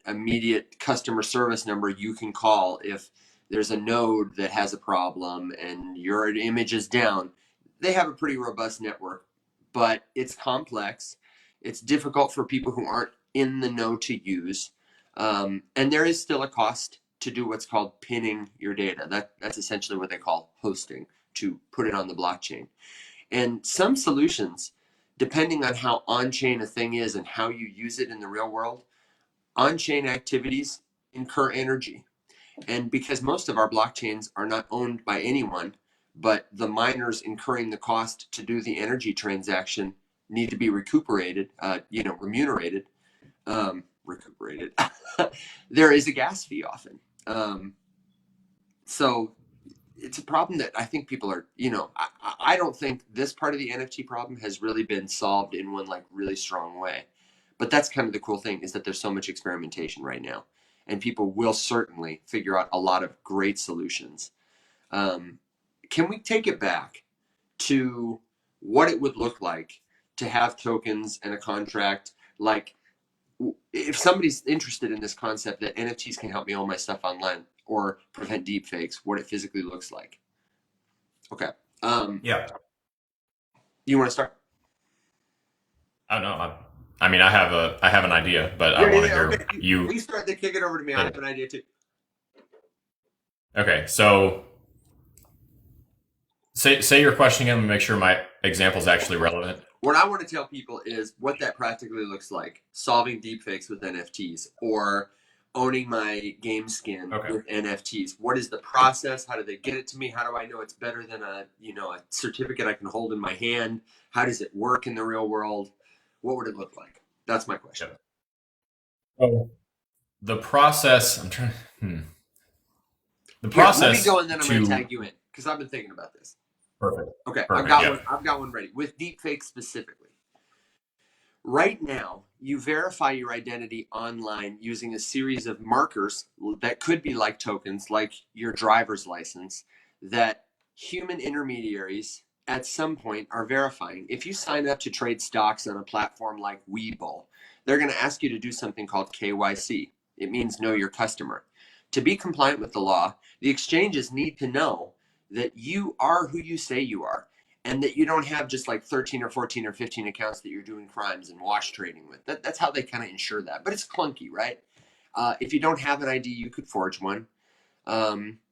immediate customer service number you can call if there's a node that has a problem and your image is down. They have a pretty robust network, but it's complex. It's difficult for people who aren't in the know to use. And there is still a cost to do what's called pinning your data. That's essentially what they call hosting, to put it on the blockchain. And some solutions, depending on how on-chain a thing is and how you use it in the real world, on-chain activities incur energy. And because most of our blockchains are not owned by anyone, but the miners incurring the cost to do the energy transaction need to be remunerated, recuperated. There is a gas fee often. So it's a problem that I think people are, I don't think this part of the NFT problem has really been solved in one like really strong way. But that's kind of the cool thing, is that there's so much experimentation right now, and people will certainly figure out a lot of great solutions. Can we take it back to what it would look like to have tokens and a contract? Like, if somebody's interested in this concept that NFTs can help me own my stuff online or prevent deepfakes, what it physically looks like. Okay. Yeah. You want to start? I don't know. I have an idea, but I want to hear Okay. you. You start, then kick it over to me. I have an idea too. Okay, so say your question again and make sure my example is actually relevant. What I want to tell people is what that practically looks like: solving deepfakes with NFTs, or owning my game skin with NFTs. What is the process? How do they get it to me? How do I know it's better than a certificate I can hold in my hand? How does it work in the real world? What would it look like? That's my question. So the process, I'm trying. The process. Let me go, and then I'm going to tag you in, because I've been thinking about this. Perfect. Okay, Perfect, I've got one ready with deepfakes specifically. Right now, you verify your identity online using a series of markers that could be like tokens, like your driver's license, that human intermediaries at some point are verifying. If you sign up to trade stocks on a platform like Webull, they're going to ask you to do something called KYC. It means know your customer. To be compliant with the law, the exchanges need to know that you are who you say you are, and that you don't have just like 13 or 14 or 15 accounts that you're doing crimes and wash trading with. That's how they kind of ensure that. But it's clunky, right? If you don't have an ID, you could forge one.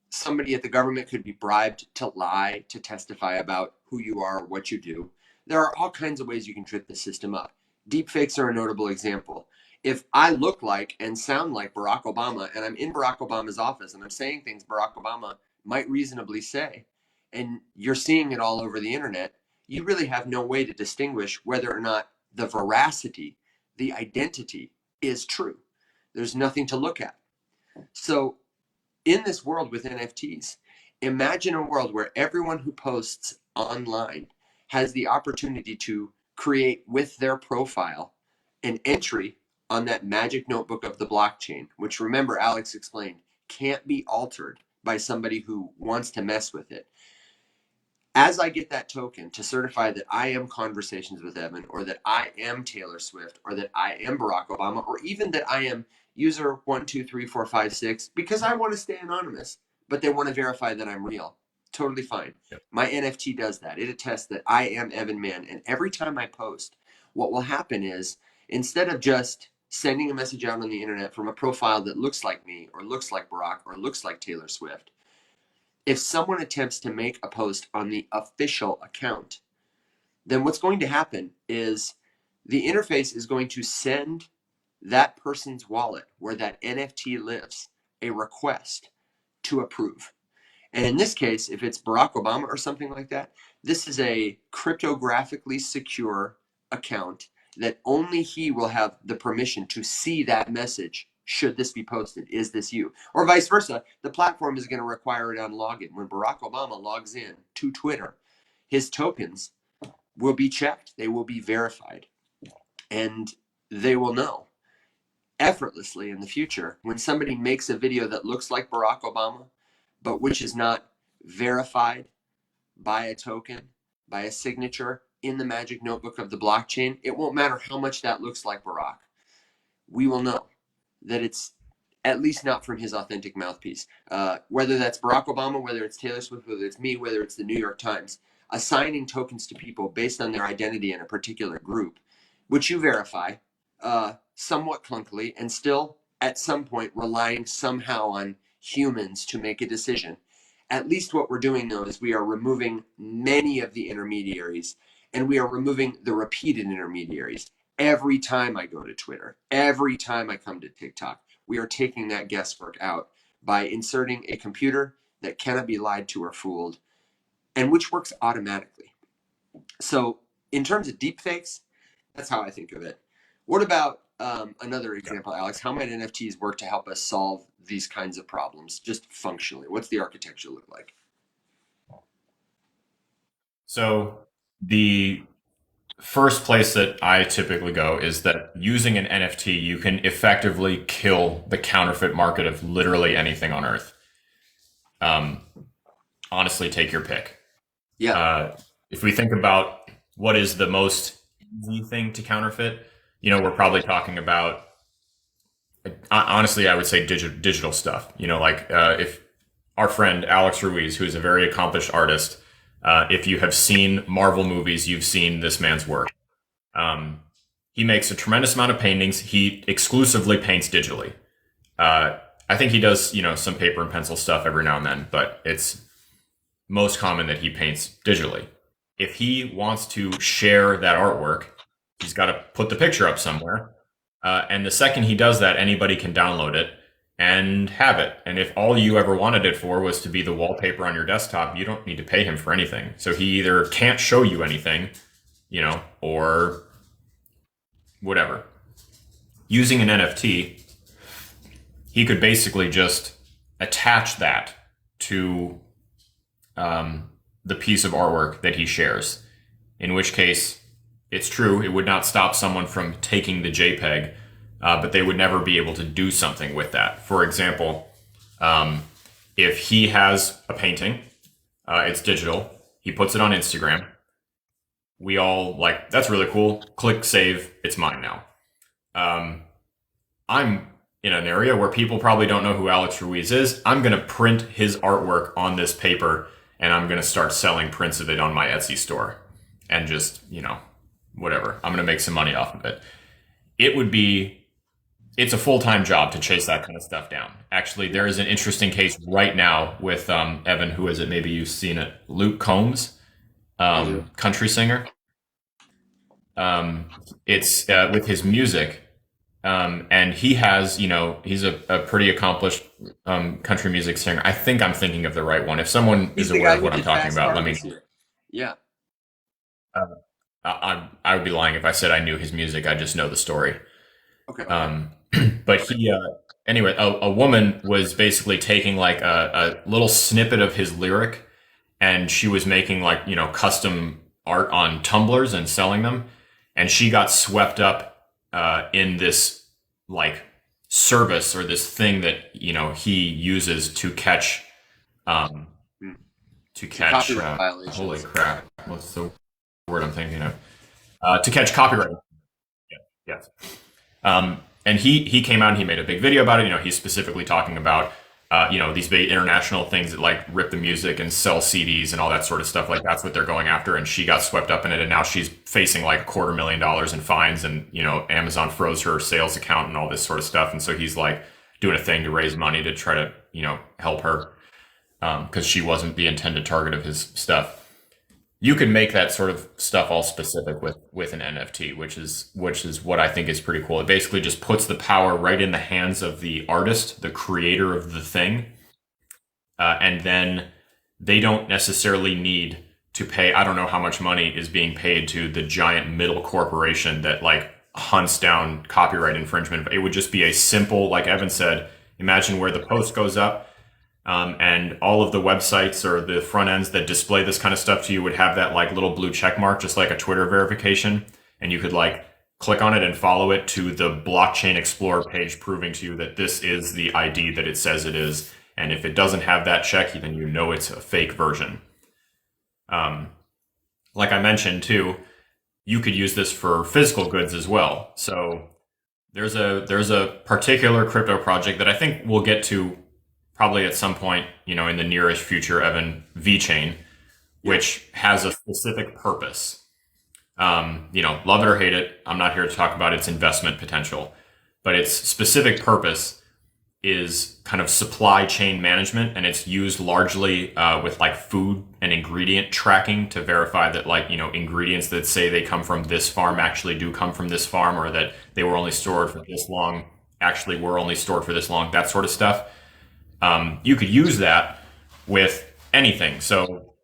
Somebody at the government could be bribed to lie, to testify about who you are, what you do. There are all kinds of ways you can trip the system up. Deepfakes are a notable example. If I look like and sound like Barack Obama, and I'm in Barack Obama's office and I'm saying things Barack Obama might reasonably say, and you're seeing it all over the internet, you really have no way to distinguish whether or not the veracity, the identity, is true. There's nothing to look at. So in this world with NFTs, imagine a world where everyone who posts online has the opportunity to create with their profile an entry on that magic notebook of the blockchain, which, remember, Alex explained, can't be altered by somebody who wants to mess with it. As I get that token to certify that I am Conversations with Evan, or that I am Taylor Swift, or that I am Barack Obama, or even that I am user 123456, because I want to stay anonymous, but they want to verify that I'm real. Totally fine. Yep. My NFT does that. It attests that I am Evan Mann. And every time I post, what will happen is, instead of just sending a message out on the internet from a profile that looks like me or looks like Barack or looks like Taylor Swift, if someone attempts to make a post on the official account, then what's going to happen is the interface is going to send that person's wallet where that NFT lives a request to approve. And in this case, if it's Barack Obama or something like that, this is a cryptographically secure account that only he will have the permission to see that message. Should this be posted? Is this you? Or vice versa, the platform is going to require it on login. When Barack Obama logs in to Twitter, his tokens will be checked. They will be verified. And they will know effortlessly in the future when somebody makes a video that looks like Barack Obama, but which is not verified by a token, by a signature in the magic notebook of the blockchain, it won't matter how much that looks like Barack. We will know that it's at least not from his authentic mouthpiece. Whether that's Barack Obama, whether it's Taylor Swift, whether it's me, whether it's the New York Times, assigning tokens to people based on their identity in a particular group, which you verify somewhat clunkily and still at some point relying somehow on humans to make a decision. At least what we're doing though is we are removing many of the intermediaries, and we are removing the repeated intermediaries. Every time I go to Twitter, every time I come to TikTok, we are taking that guesswork out by inserting a computer that cannot be lied to or fooled, and which works automatically. So in terms of deepfakes, that's how I think of it. What about another example, Alex? How might NFTs work to help us solve these kinds of problems, just functionally? What's the architecture look like? So the first place that I typically go is that using an NFT, you can effectively kill the counterfeit market of literally anything on Earth. Honestly, take your pick. Yeah. If we think about what is the most easy thing to counterfeit, we're probably talking about, honestly, I would say digital stuff. If our friend Alex Ruiz, who is a very accomplished artist, if you have seen Marvel movies, you've seen this man's work. He makes a tremendous amount of paintings. He exclusively paints digitally. I think he does, some paper and pencil stuff every now and then, but it's most common that he paints digitally. If he wants to share that artwork, he's got to put the picture up somewhere. And the second he does that, anybody can download it and have it. And if all you ever wanted it for was to be the wallpaper on your desktop, you don't need to pay him for anything. So he either can't show you anything, or whatever. Using an NFT, he could basically just attach that to the piece of artwork that he shares, in which case it's true, it would not stop someone from taking the JPEG, but they would never be able to do something with that. For example, if he has a painting, it's digital, he puts it on Instagram, we all that's really cool, click save, it's mine now. I'm in an area where people probably don't know who Alex Ruiz is. I'm going to print his artwork on this paper, and I'm going to start selling prints of it on my Etsy store. And just, whatever. I'm going to make some money off of it. It's a full-time job to chase that kind of stuff down. Actually, there is an interesting case right now with Evan, who is it? Maybe you've seen it. Luke Combs, country singer. It's with his music. And he has, he's a pretty accomplished country music singer. I think I'm thinking of the right one. If someone is aware of what I'm talking about, let me know. Yeah. I would be lying if I said I knew his music. I just know the story. Okay. But he, anyway, a woman was basically taking a little snippet of his lyric, and she was making custom art on tumblers and selling them. And she got swept up in this service or this thing that he uses to catch copyright violations. Holy crap, what's the word I'm thinking of? To catch copyright. Yes. And he came out and he made a big video about it. He's specifically talking about these big international things that like rip the music and sell CDs and all that sort of stuff. Like that's what they're going after. And she got swept up in it. And now she's facing like $250,000 in fines. And, Amazon froze her sales account and all this sort of stuff. And so he's like doing a thing to raise money to try to, help her because she wasn't the intended target of his stuff. You could make that sort of stuff all specific with an NFT, which is what I think is pretty cool. It basically just puts the power right in the hands of the artist, the creator of the thing, and then they don't necessarily need to pay. I don't know how much money is being paid to the giant middle corporation that like hunts down copyright infringement. But it would just be a simple, like Evan said, imagine where the post goes up. And all of the websites or the front ends that display this kind of stuff to you would have that like little blue check mark, just like a Twitter verification. And you could like click on it and follow it to the blockchain explorer page, proving to you that this is the ID that it says it is. And if it doesn't have that check, then it's a fake version. Like I mentioned too, you could use this for physical goods as well. So there's a particular crypto project that I think we'll get to probably at some point, in the nearest future, Evan, VeChain, which has a specific purpose. Love it or hate it, I'm not here to talk about its investment potential, but its specific purpose is kind of supply chain management, and it's used largely with like food and ingredient tracking to verify that ingredients that say they come from this farm actually do come from this farm, or that they were only stored for this long actually were only stored for this long, that sort of stuff. You could use that with anything. So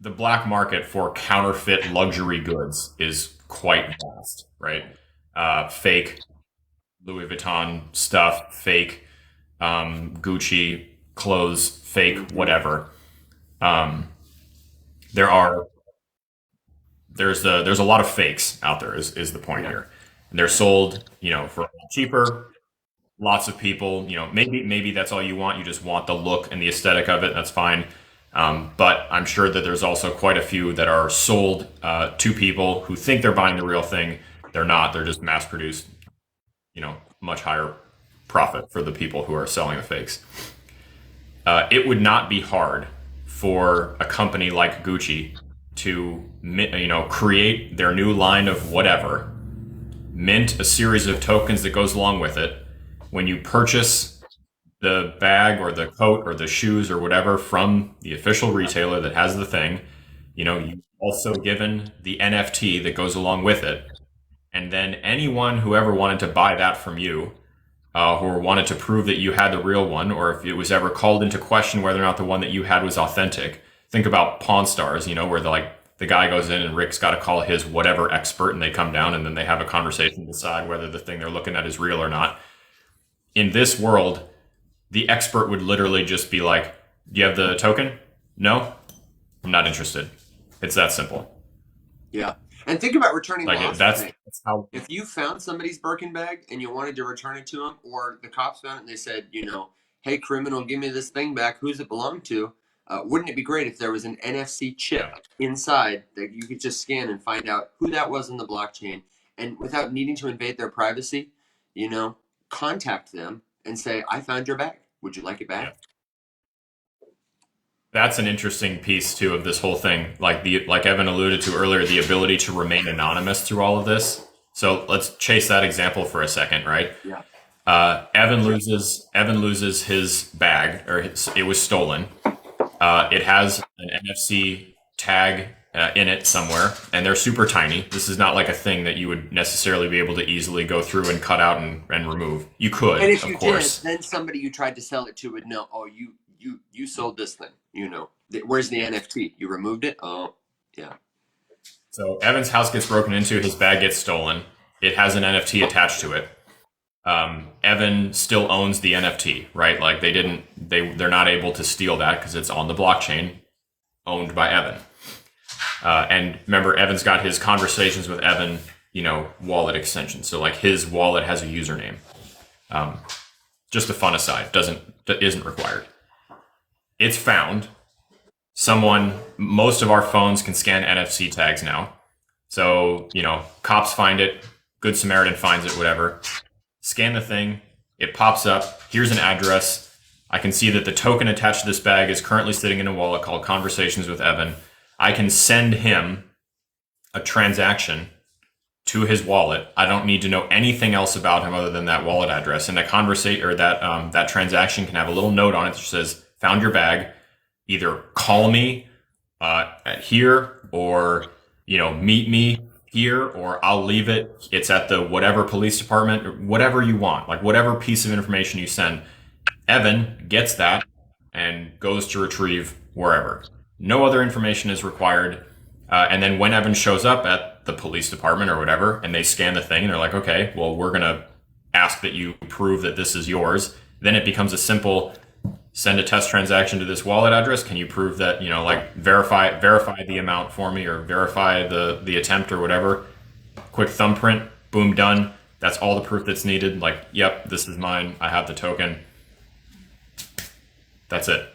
the black market for counterfeit luxury goods is quite vast, right? Fake Louis Vuitton stuff, fake Gucci clothes, fake whatever. There's a lot of fakes out there is the point here. And they're sold, for a lot cheaper. Lots of people, maybe that's all you want. You just want the look and the aesthetic of it. That's fine. But I'm sure that there's also quite a few that are sold to people who think they're buying the real thing. They're not. They're just mass produced, much higher profit for the people who are selling the fakes. It would not be hard for a company like Gucci to, create their new line of whatever, mint a series of tokens that goes along with it. When you purchase the bag or the coat or the shoes or whatever from the official retailer that has the thing, you've also given the NFT that goes along with it. And then anyone who ever wanted to buy that from you, or wanted to prove that you had the real one, or if it was ever called into question whether or not the one that you had was authentic, think about Pawn Stars, where the guy goes in and Rick's got to call his whatever expert, and they come down and then they have a conversation to decide whether the thing they're looking at is real or not. In this world, the expert would literally just be like, do you have the token? No, I'm not interested. It's that simple. Yeah. And think about returning lost. That's how. If you found somebody's Birkin bag and you wanted to return it to them, or the cops found it and they said, hey, criminal, give me this thing back. Who's it belong to? Wouldn't it be great if there was an NFC chip inside that you could just scan and find out who that was in the blockchain, and without needing to invade their privacy, contact them and say, I found your bag. Would you like it back? Yeah. That's an interesting piece too of this whole thing. Like Evan alluded to earlier, the ability to remain anonymous through all of this. So let's chase that example for a second, right? Yeah. Evan loses his bag, or it was stolen. It has an NFC tag in it somewhere, and they're super tiny. This is not like a thing that you would necessarily be able to easily go through and cut out and remove. You could, and if of you course. Did, then somebody you tried to sell it to would know, oh, you sold this thing. Where's the NFT? You removed it? Oh, yeah. So Evan's house gets broken into, his bag gets stolen. It has an NFT attached to it. Evan still owns the NFT, right? Like they're not able to steal that because it's on the blockchain owned by Evan. And remember, Evan's got his conversations with Evan, wallet extension. So like his wallet has a username. Just a fun aside, isn't required. It's found. Most of our phones can scan NFC tags now. So, cops find it, Good Samaritan finds it, whatever. Scan the thing, it pops up, here's an address, I can see that the token attached to this bag is currently sitting in a wallet called Conversations with Evan. I can send him a transaction to his wallet. I don't need to know anything else about him other than that wallet address. And that conversation or that transaction can have a little note on it that says, "Found your bag. Either call me at here, or meet me here, or I'll leave it. It's at the whatever police department, or whatever you want, like whatever piece of information you send." Evan gets that and goes to retrieve wherever. No other information is required. And then when Evan shows up at the police department or whatever, and they scan the thing and they're like, "Okay, well, we're going to ask that you prove that this is yours." Then it becomes a simple send a test transaction to this wallet address. Can you prove that, like verify the amount for me, or verify the attempt or whatever. Quick thumbprint, boom, done. That's all the proof that's needed. Like, yep, this is mine. I have the token. That's it.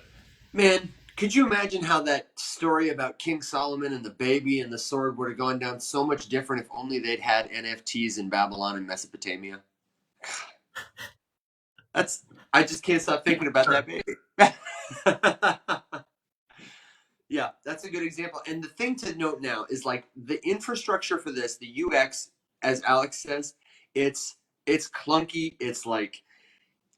Man, could you imagine how that story about King Solomon and the baby and the sword would have gone down so much different if only they'd had NFTs in Babylon and Mesopotamia? I just can't stop thinking about that baby. Yeah, that's a good example. And the thing to note now is, like, the infrastructure for this, the UX, as Alex says, it's clunky. It's like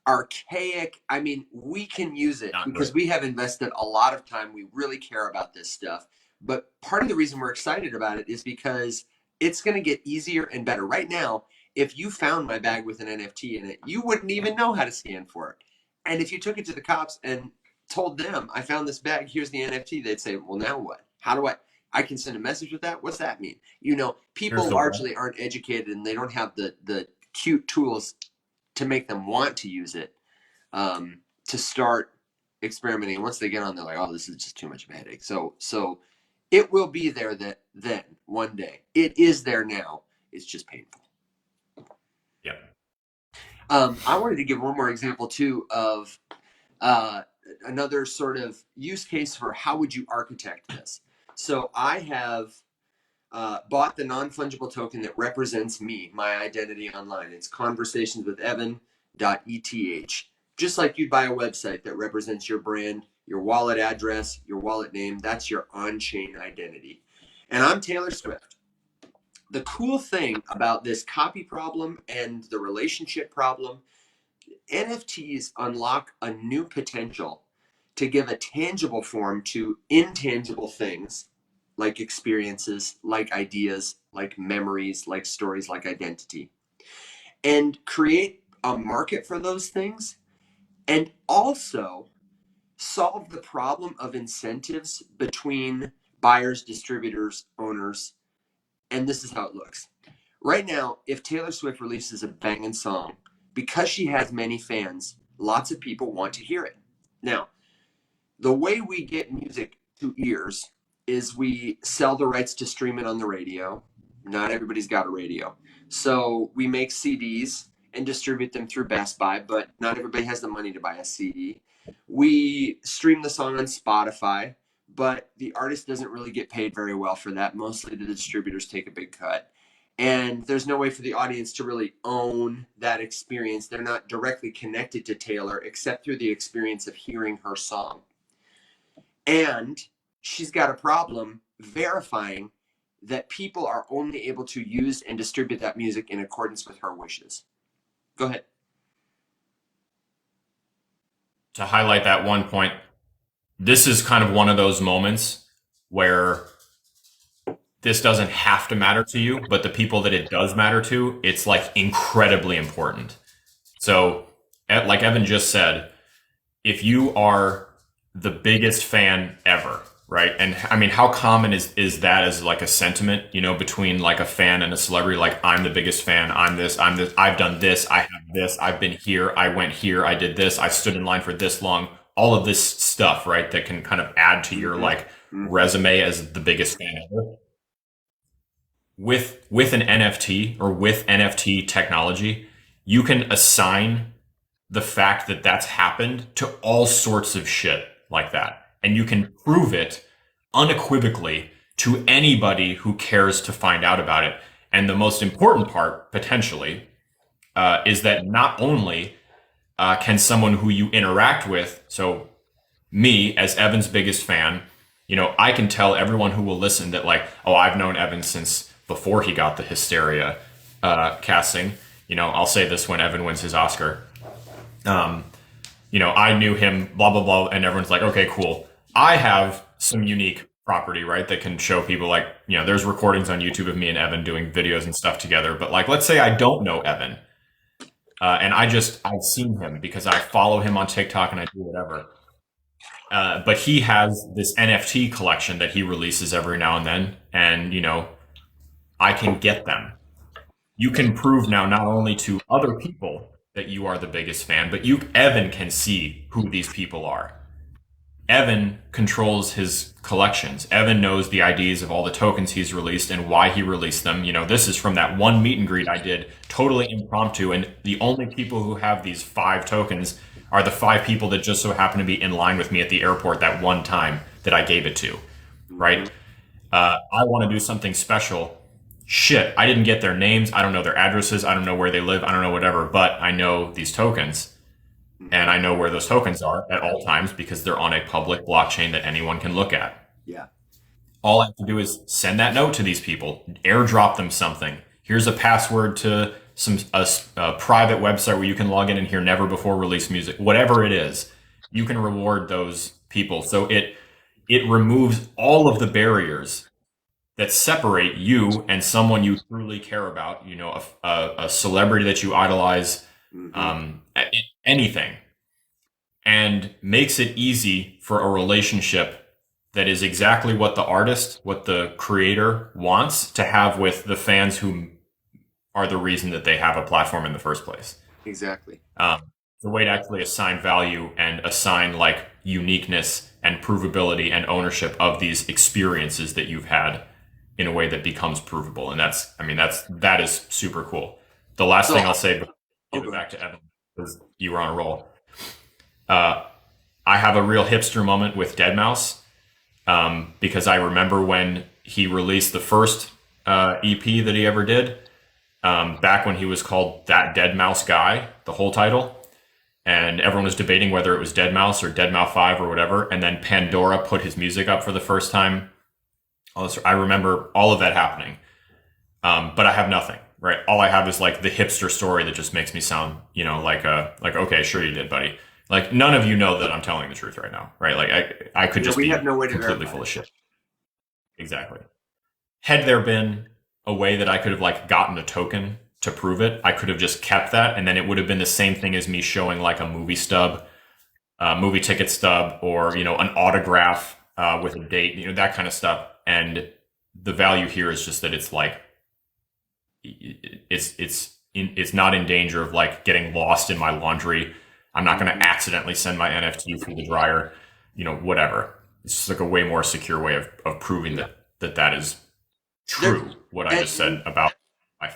archaic. I mean, we can use it because we have invested a lot of time. We really care about this stuff. But part of the reason we're excited about it is because it's going to get easier and better. Right now, if you found my bag with an NFT in it, you wouldn't even know how to scan for it. And if you took it to the cops and told them, "I found this bag, here's the NFT," they'd say, "Well, now what? How do I can send a message with that? What's that mean?" People largely aren't educated, and they don't have the cute tools to make them want to use it, to start experimenting. And once they get on, they're like, "Oh, this is just too much of a headache." So it will be there then one day. It is there now. It's just painful. Yeah. I wanted to give one more example too of another sort of use case for how would you architect this. So I have bought the non-fungible token that represents me, my identity online. It's conversationswithevan.eth. Just like you'd buy a website that represents your brand, your wallet address, your wallet name, that's your on-chain identity. And I'm Taylor Swift. The cool thing about this copy problem and the relationship problem, NFTs unlock a new potential to give a tangible form to intangible things, like experiences, like ideas, like memories, like stories, like identity, and create a market for those things, and also solve the problem of incentives between buyers, distributors, owners. And this is how it looks. Right now, if Taylor Swift releases a banging song, because she has many fans, lots of people want to hear it. Now, the way we get music to ears is we sell the rights to stream it on the radio. Not everybody's got a radio. So we make CDs and distribute them through Best Buy, but not everybody has the money to buy a CD. We stream the song on Spotify, but the artist doesn't really get paid very well for that. Mostly the distributors take a big cut. And there's no way for the audience to really own that experience. They're not directly connected to Taylor except through the experience of hearing her song. And she's got a problem verifying that people are only able to use and distribute that music in accordance with her wishes. Go ahead. To highlight that one point, this is kind of one of those moments where this doesn't have to matter to you, but the people that it does matter to, it's like incredibly important. So, like Evan just said, if you are the biggest fan ever, right? And I mean, how common is that as like a sentiment, between like a fan and a celebrity? Like, I'm the biggest fan. I'm this. I've done this. I have this. I've been here. I went here. I did this. I stood in line for this long. All of this stuff, right? That can kind of add to your like resume as the biggest fan ever. With an NFT or with NFT technology, you can assign the fact that that's happened to all sorts of shit like that. And you can prove it unequivocally to anybody who cares to find out about it. And the most important part, potentially, is that not only can someone who you interact with, so me as Evan's biggest fan, I can tell everyone who will listen that like, oh, I've known Evan since before he got the Hysteria casting. I'll say this when Evan wins his Oscar. I knew him, blah blah blah, and everyone's like, okay, cool. I have some unique property, right, that can show people like, there's recordings on YouTube of me and Evan doing videos and stuff together. But like, let's say I don't know Evan, and I've seen him because I follow him on TikTok and I do whatever. But he has this NFT collection that he releases every now and then, and I can get them. You can prove now not only to other people that you are the biggest fan, but Evan can see who these people are. Evan controls his collections. Evan knows the IDs of all the tokens he's released and why he released them. This is from that one meet and greet I did, totally impromptu. And the only people who have these 5 tokens are the 5 people that just so happen to be in line with me at the airport that one time that I gave it to, right? I want to do something special. Shit, I didn't get their names. I don't know their addresses. I don't know where they live. I don't know whatever, but I know these tokens. And I know where those tokens are at all times because they're on a public blockchain that anyone can look at. Yeah. All I have to do is send that note to these people, airdrop them something. Here's a password to a private website where you can log in and hear never before released music. Whatever it is, you can reward those people. So it removes all of the barriers that separate you and someone you truly care about. A celebrity that you idolize, anything, and makes it easy for a relationship that is exactly what the artist, what the creator wants to have with the fans who are the reason that they have a platform in the first place. Exactly. The way to actually assign value and assign like uniqueness and provability and ownership of these experiences that you've had in a way that becomes provable. And that is super cool. The last thing I'll say before I give it back to Evan, because you were on a roll. I have a real hipster moment with Deadmau5, because I remember when he released the first EP that he ever did, back when he was called That Deadmau5 Guy, the whole title, and everyone was debating whether it was Deadmau5 or Deadmau5 or whatever, and then Pandora put his music up for the first time. I remember all of that happening, but I have nothing. Right, all I have is like the hipster story that just makes me sound, like okay, sure you did, buddy. Like none of you know that I'm telling the truth right now, right? Like I could just be have no way to completely full of shit. Exactly. Had there been a way that I could have like gotten a token to prove it, I could have just kept that, and then it would have been the same thing as me showing like a movie stub, movie ticket stub, or an autograph with a date, that kind of stuff. And the value here is just that it's like it's not in danger of like getting lost in my laundry. I'm not going to accidentally send my NFT through the dryer, whatever. It's just like a way more secure way of proving that is true. What I just said about my.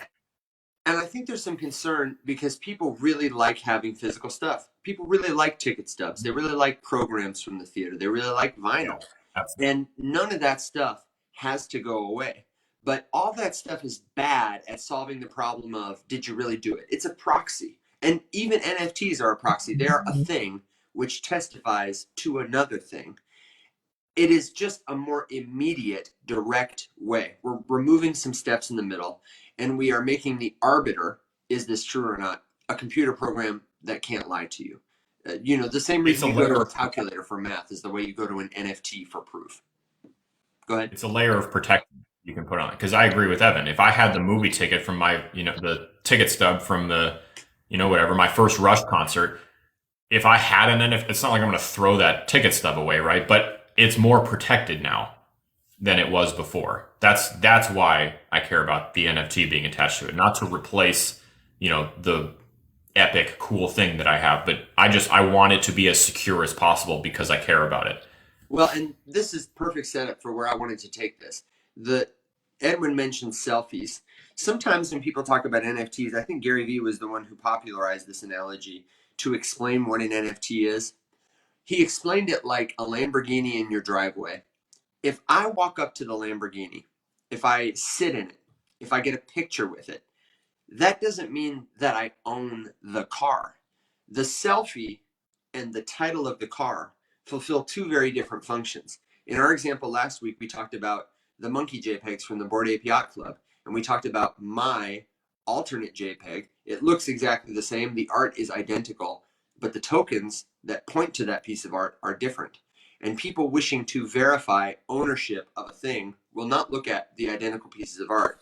And I think there's some concern because people really like having physical stuff. People really like ticket stubs. They really like programs from the theater. They really like vinyl. Yeah, and none of that stuff has to go away. But all that stuff is bad at solving the problem of, did you really do it? It's a proxy. And even NFTs are a proxy. They are a thing which testifies to another thing. It is just a more immediate, direct way. We're removing some steps in the middle, and we are making the arbiter, is this true or not, a computer program that can't lie to you. The same reason you go to a calculator for math is the way you go to an NFT for proof. Go ahead. It's a layer of protection you can put on it. Because I agree with Evan. If I had the movie ticket from my, the ticket stub from the, whatever, my first Rush concert, if I had an NFT, it's not like I'm going to throw that ticket stub away, right? But it's more protected now than it was before. That's why I care about the NFT being attached to it, not to replace, the epic cool thing that I have, but I want it to be as secure as possible because I care about it. Well, and this is perfect setup for where I wanted to take this. Edwin mentioned selfies. Sometimes when people talk about NFTs, I think Gary Vee was the one who popularized this analogy to explain what an NFT is. He explained it like a Lamborghini in your driveway. If I walk up to the Lamborghini, if I sit in it, if I get a picture with it, that doesn't mean that I own the car. The selfie and the title of the car fulfill two very different functions. In our example last week, we talked about the monkey JPEGs from the Bored Ape Yacht Club, and we talked about my alternate JPEG. It looks exactly the same, the art is identical, but the tokens that point to that piece of art are different. And people wishing to verify ownership of a thing will not look at the identical pieces of art,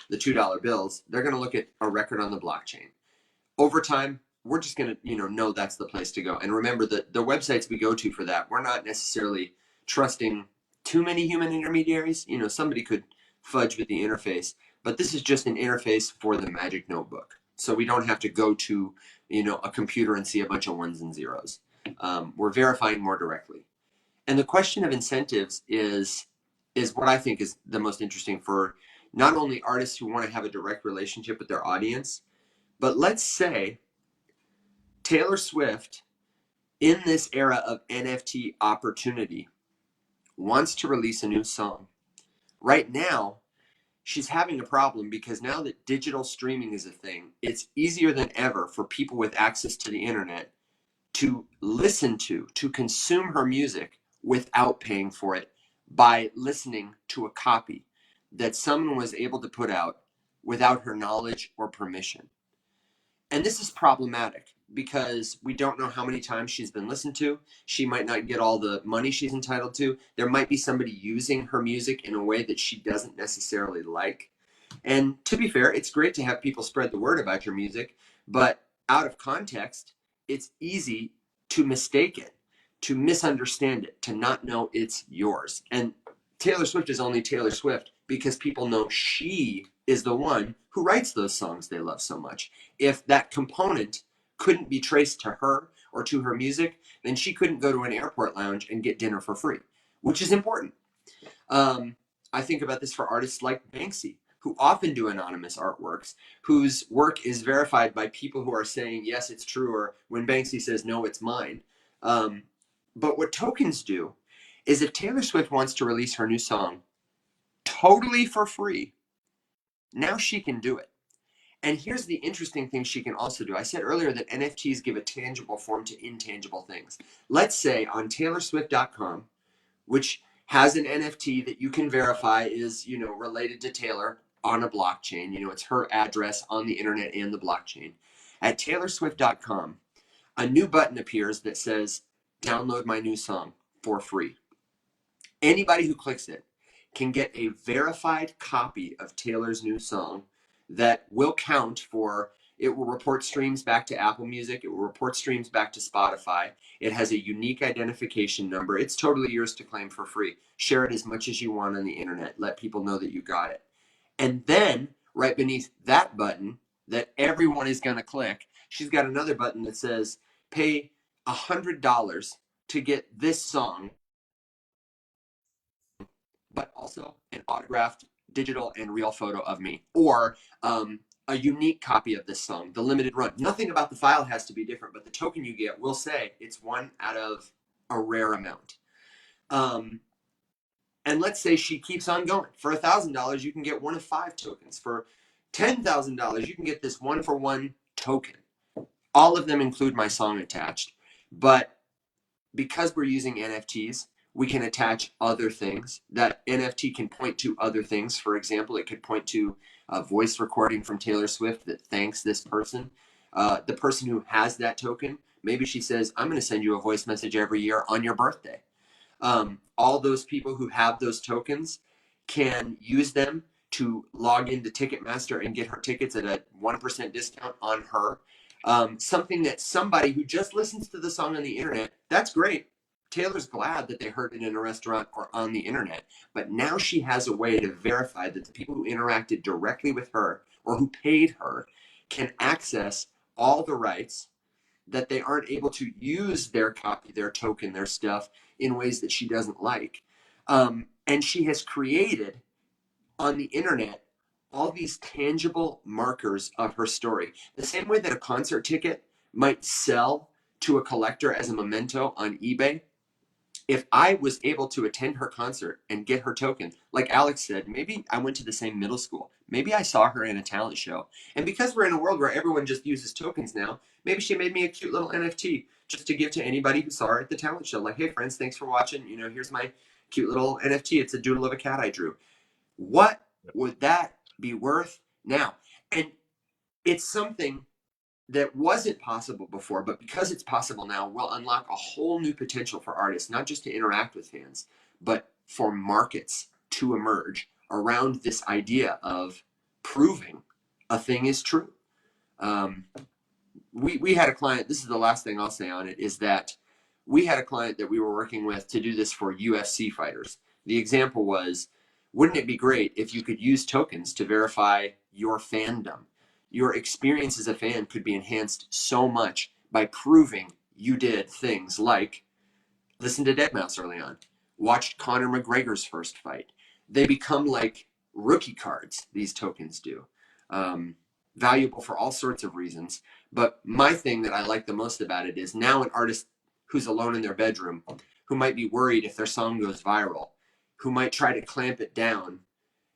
the $2 bills. They're going to look at a record on the blockchain. Over time, we're just going to know that's the place to go. And remember that the websites we go to for that, we're not necessarily trusting too many human intermediaries. Somebody could fudge with the interface, but this is just an interface for the magic notebook. So we don't have to go to a computer and see a bunch of ones and zeros. We're verifying more directly. And the question of incentives is what I think is the most interesting for not only artists who want to have a direct relationship with their audience, but let's say Taylor Swift, in this era of NFT opportunity, wants to release a new song. Right now, she's having a problem because now that digital streaming is a thing, it's easier than ever for people with access to the internet to listen to consume her music without paying for it by listening to a copy that someone was able to put out without her knowledge or permission. And this is problematic because we don't know how many times she's been listened to. She might not get all the money she's entitled to. There might be somebody using her music in a way that she doesn't necessarily like. And to be fair, it's great to have people spread the word about your music, but out of context, it's easy to mistake it, to misunderstand it, to not know it's yours. And Taylor Swift is only Taylor Swift because people know she is the one who writes those songs they love so much. If that component couldn't be traced to her or to her music, then she couldn't go to an airport lounge and get dinner for free, which is important. I think about this for artists like Banksy, who often do anonymous artworks, whose work is verified by people who are saying, yes, it's true, or when Banksy says, no, it's mine. But what tokens do is if Taylor Swift wants to release her new song totally for free, now she can do it. And here's the interesting thing she can also do. I said earlier that NFTs give a tangible form to intangible things. Let's say on taylorswift.com, which has an NFT that you can verify is, related to Taylor on a blockchain. It's her address on the internet and the blockchain. At taylorswift.com, a new button appears that says, download my new song for free. Anybody who clicks it can get a verified copy of Taylor's new song that will count for, it will report streams back to Apple Music, it will report streams back to Spotify. It has a unique identification number. It's totally yours to claim for free. Share it as much as you want on the internet. Let people know that you got it. And then right beneath that button that everyone is going to click, she's got another button that says pay $100 to get this song, but also an autographed digital and real photo of me, or a unique copy of this song, the limited run. Nothing about the file has to be different, but the token you get will say it's one out of a rare amount. And let's say she keeps on going. For $1,000, you can get one of 5 tokens. For $10,000, you can get this 1-for-1 token. All of them include my song attached, but because we're using NFTs, we can attach other things. That NFT can point to other things. For example, it could point to a voice recording from Taylor Swift that thanks this person. The person who has that token, maybe she says, I'm going to send you a voice message every year on your birthday. All those people who have those tokens can use them to log into Ticketmaster and get her tickets at a 1% discount on her. Something that somebody who just listens to the song on the internet, that's great. Taylor's glad that they heard it in a restaurant or on the internet, but now she has a way to verify that the people who interacted directly with her or who paid her can access all the rights, that they aren't able to use their copy, their token, their stuff in ways that she doesn't like. And she has created on the internet all these tangible markers of her story. The same way that a concert ticket might sell to a collector as a memento on eBay, if I was able to attend her concert and get her token, like Alex said, maybe I went to the same middle school. Maybe I saw her in a talent show. And because we're in a world where everyone just uses tokens now, maybe she made me a cute little NFT just to give to anybody who saw her at the talent show. Like, hey, friends, thanks for watching. Here's my cute little NFT. It's a doodle of a cat I drew. What would that be worth now? And it's something that wasn't possible before, but because it's possible now, will unlock a whole new potential for artists, not just to interact with fans, but for markets to emerge around this idea of proving a thing is true. We had a client, this is the last thing I'll say on it, is that we had a client that we were working with to do this for UFC fighters. The example was, wouldn't it be great if you could use tokens to verify your fandom? Your experience as a fan could be enhanced so much by proving you did things like listen to Deadmau5 early on, watched Conor McGregor's first fight. They become like rookie cards, these tokens do. Valuable for all sorts of reasons. But my thing that I like the most about it is now an artist who's alone in their bedroom, who might be worried if their song goes viral, who might try to clamp it down,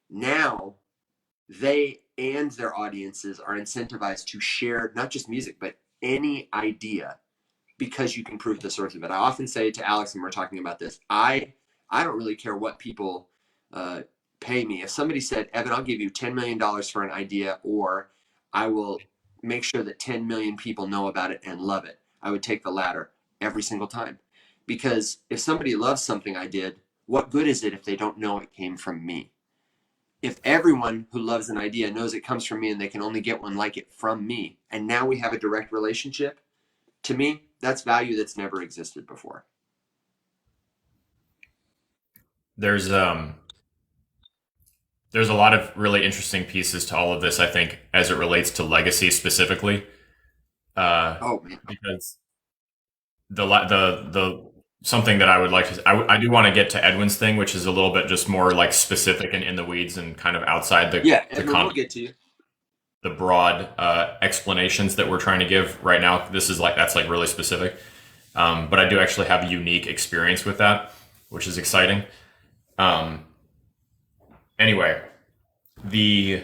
now they and their audiences are incentivized to share not just music, but any idea because you can prove the source of it. I often say to Alex, and we're talking about this, I don't really care what people pay me. If somebody said, Evan, I'll give you $10 million for an idea, or I will make sure that 10 million people know about it and love it, I would take the latter every single time. Because if somebody loves something I did, what good is it if they don't know it came from me? If everyone who loves an idea knows it comes from me and they can only get one like it from me, and now we have a direct relationship, to me, that's value that's never existed before. There's a lot of really interesting pieces to all of this, I think, as it relates to legacy specifically. Oh man, Because the something that I would like to, I do want to get to Edwin's thing, which is a little bit just more like specific and in the weeds and kind of outside yeah, Edwin, we'll get to you. the broad explanations that we're trying to give right now. This is like, that's like really specific. But I do actually have a unique experience with that, which is exciting. Anyway, the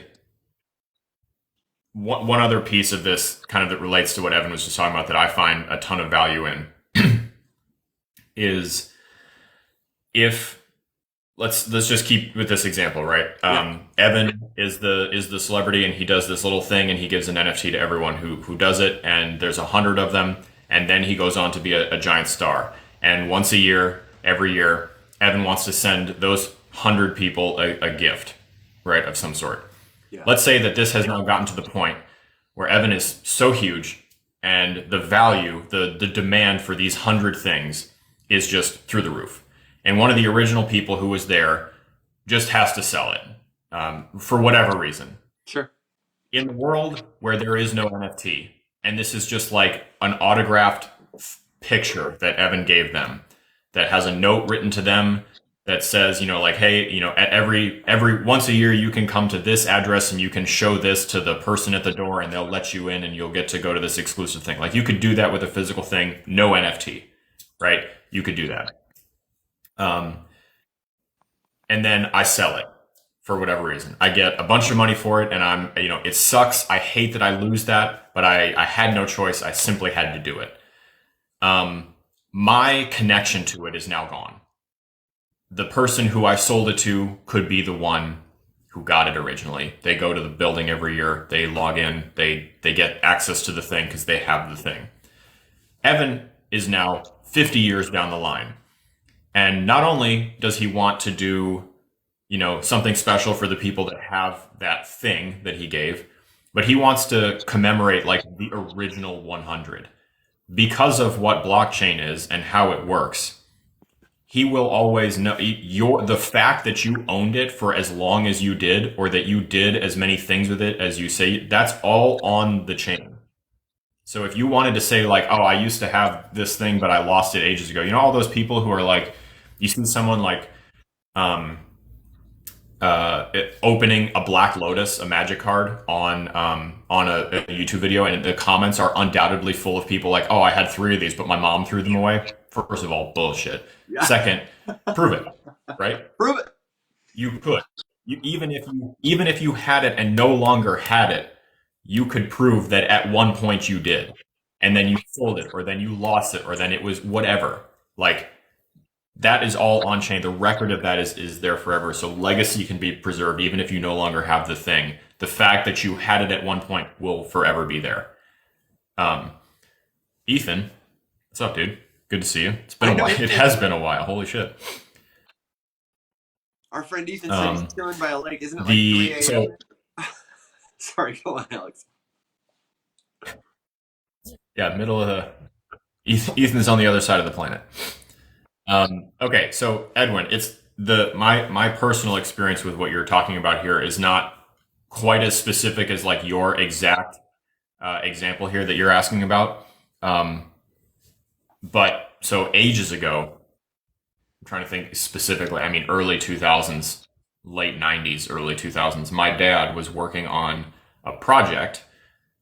one other piece of this kind of that relates to what Evan was just talking about that I find a ton of value in is if let's just keep with this example, right? Yeah. Evan is the celebrity, and he does this little thing, and he gives an NFT to everyone who does it, and there's 100 of them, and then he goes on to be a giant star. And once a year, every year, Evan wants to send those 100 people a gift, right, of some sort. Yeah. Let's say that this has now gotten to the point where Evan is so huge, and the value, the demand for these 100 things is just through the roof. And one of the original people who was there just has to sell it for whatever reason. Sure. In the world where there is no NFT, and this is just like an autographed picture that Evan gave them that has a note written to them that says, like, hey, at every once a year you can come to this address and you can show this to the person at the door and they'll let you in and you'll get to go to this exclusive thing. Like, you could do that with a physical thing, no NFT, right? You could do that. And then I sell it for whatever reason. I get a bunch of money for it, and I'm, it sucks. I hate that I lose that, but I had no choice. I simply had to do it. My connection to it is now gone. The person who I sold it to could be the one who got it originally. They go to the building every year. They log in. They get access to the thing because they have the thing. Evan is now 50 years down the line. And not only does he want to do, something special for the people that have that thing that he gave, but he wants to commemorate like the original 100. Because of what blockchain is and how it works, he will always know the fact that you owned it for as long as you did, or that you did as many things with it as you say, that's all on the chain. So if you wanted to say like, oh, I used to have this thing, but I lost it ages ago, all those people who are like, you see someone like opening a Black Lotus, a magic card on a YouTube video, and the comments are undoubtedly full of people like, oh, I had 3 of these, but my mom threw them away first of all, bullshit. Yeah. Second, prove it, right? Prove it. You could. Even if you had it and no longer had it, you could prove that at one point you did, and then you sold it, or then you lost it, or then it was whatever. Like that is all on chain. The record of that is there forever. So legacy can be preserved even if you no longer have the thing. The fact that you had it at one point will forever be there. Ethan, what's up, dude? Good to see you. It's been a while. It has been a while. Holy shit. Our friend Ethan said he's chilling by a lake. Isn't it like 3 a.m.? So, sorry, go on, Alex. yeah, middle of the Ethan's on the other side of the planet. Okay, so Edwin, it's my personal experience with what you're talking about here is not quite as specific as like your exact example here that you're asking about. But so ages ago, I'm trying to think specifically. I mean, early 2000s, late 90s, early 2000s. My dad was working on a project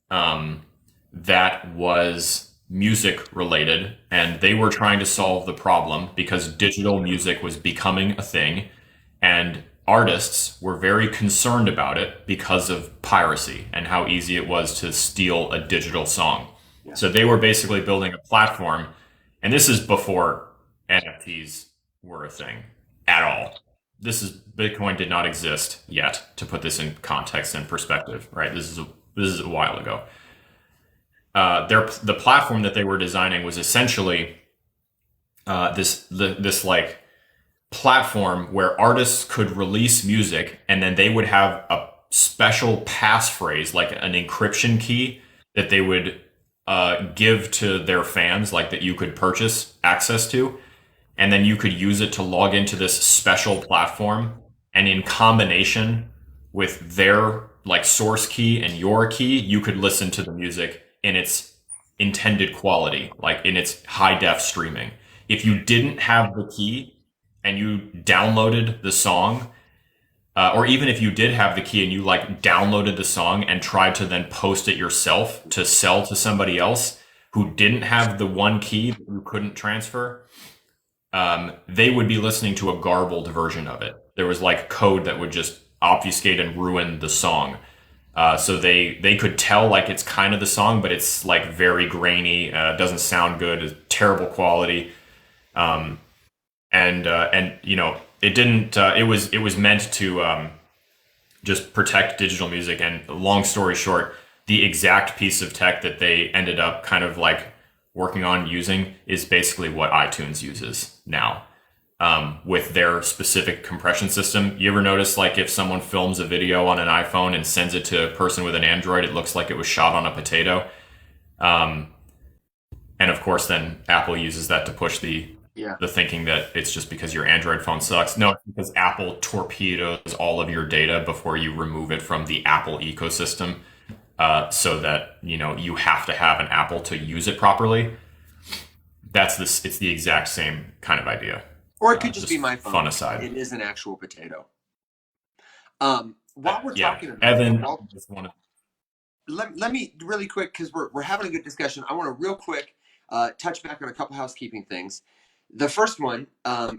that was music related, and they were trying to solve the problem because digital music was becoming a thing, and artists were very concerned about it because of piracy and how easy it was to steal a digital song. Yeah. So they were basically building a platform, and this is before NFTs were a thing at all. Bitcoin did not exist yet, to put this in context and perspective, right? This is a while ago. The platform that they were designing was essentially this like platform where artists could release music, and then they would have a special passphrase, like an encryption key that they would give to their fans, like that you could purchase access to, and then you could use it to log into this special platform, and in combination with their like source key and your key, you could listen to the music in its intended quality, like in its high def streaming. If you didn't have the key and you downloaded the song, or even if you did have the key and you like downloaded the song and tried to then post it yourself to sell to somebody else who didn't have the one key that you couldn't transfer, they would be listening to a garbled version of it. There was like code that would just obfuscate and ruin the song. So they could tell like it's kind of the song, but it's like very grainy, doesn't sound good, is terrible quality, and you know it didn't. It was meant to just protect digital music. And long story short, the exact piece of tech that they ended up kind of like working on using is basically what iTunes uses now. With their specific compression system. You ever notice like if someone films a video on an iPhone and sends it to a person with an Android, it looks like it was shot on a potato. And of course then Apple uses that to push the thinking that it's just because your Android phone sucks. No, it's because Apple torpedoes all of your data before you remove it from the Apple ecosystem, so that you know you have to have an Apple to use it properly. It's the exact same kind of idea. Or it could just be my phone. Fun aside. It is an actual potato. While we're talking about Evan, let me really quick, because we're having a good discussion. I want to real quick touch back on a couple housekeeping things. The first one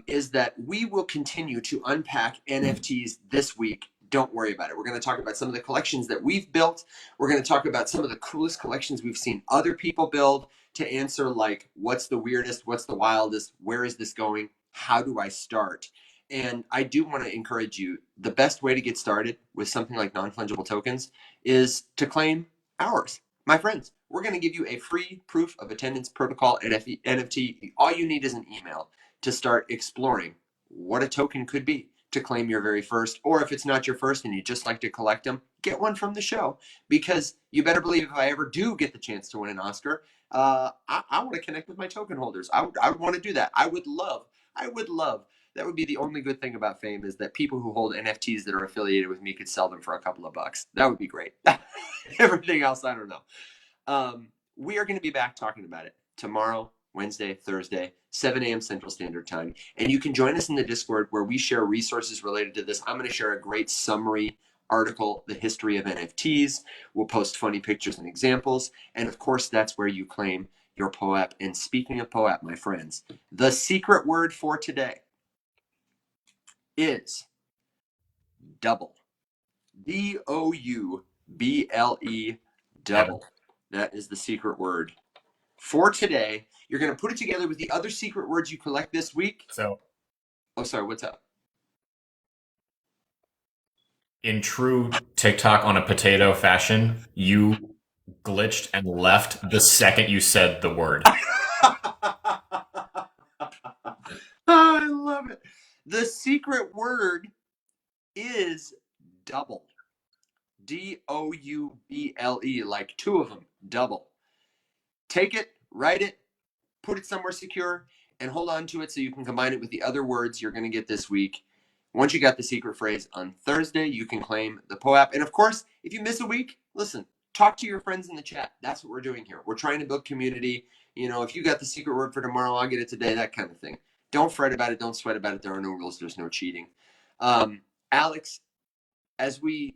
is that we will continue to unpack NFTs this week. Don't worry about it. We're going to talk about some of the collections that we've built. We're going to talk about some of the coolest collections we've seen other people build, to answer like, what's the weirdest, what's the wildest, where is this going, how do I start? And I do want to encourage you, the best way to get started with something like non-fungible tokens is to claim ours. My friends, we're going to give you a free proof of attendance protocol NFT. All you need is an email to start exploring what a token could be, to claim your very first, or if it's not your first and you just like to collect them, get one from the show, because you better believe if I ever do get the chance to win an Oscar, I want to connect with my token holders. I would want to do that. I would love, that would be the only good thing about fame, is that people who hold NFTs that are affiliated with me could sell them for a couple of bucks. That would be great. Everything else, I don't know. We are going to be back talking about it tomorrow, Wednesday, Thursday, 7 a.m. Central Standard Time. And you can join us in the Discord where we share resources related to this. I'm going to share a great summary article, The History of NFTs. We'll post funny pictures and examples. And of course, that's where you claim your POAP. And speaking of POAP, my friends, the secret word for today is double. DOUBLE, double. That is the secret word for today. You're going to put it together with the other secret words you collect this week. So, oh, sorry, what's up? in true TikTok on a potato fashion, you glitched and left the second you said the word. I love it. The secret word is double. DOUBLE, like two of them, double. Take it, write it, put it somewhere secure, and hold on to it so you can combine it with the other words you're going to get this week. Once you got the secret phrase on Thursday, you can claim the POAP. And of course, if you miss a week, listen, talk to your friends in the chat. That's what we're doing here. We're trying to build community. You know, if you got the secret word for tomorrow, I'll get it today, that kind of thing. Don't fret about it. Don't sweat about it. There are no rules. There's no cheating. Alex, as we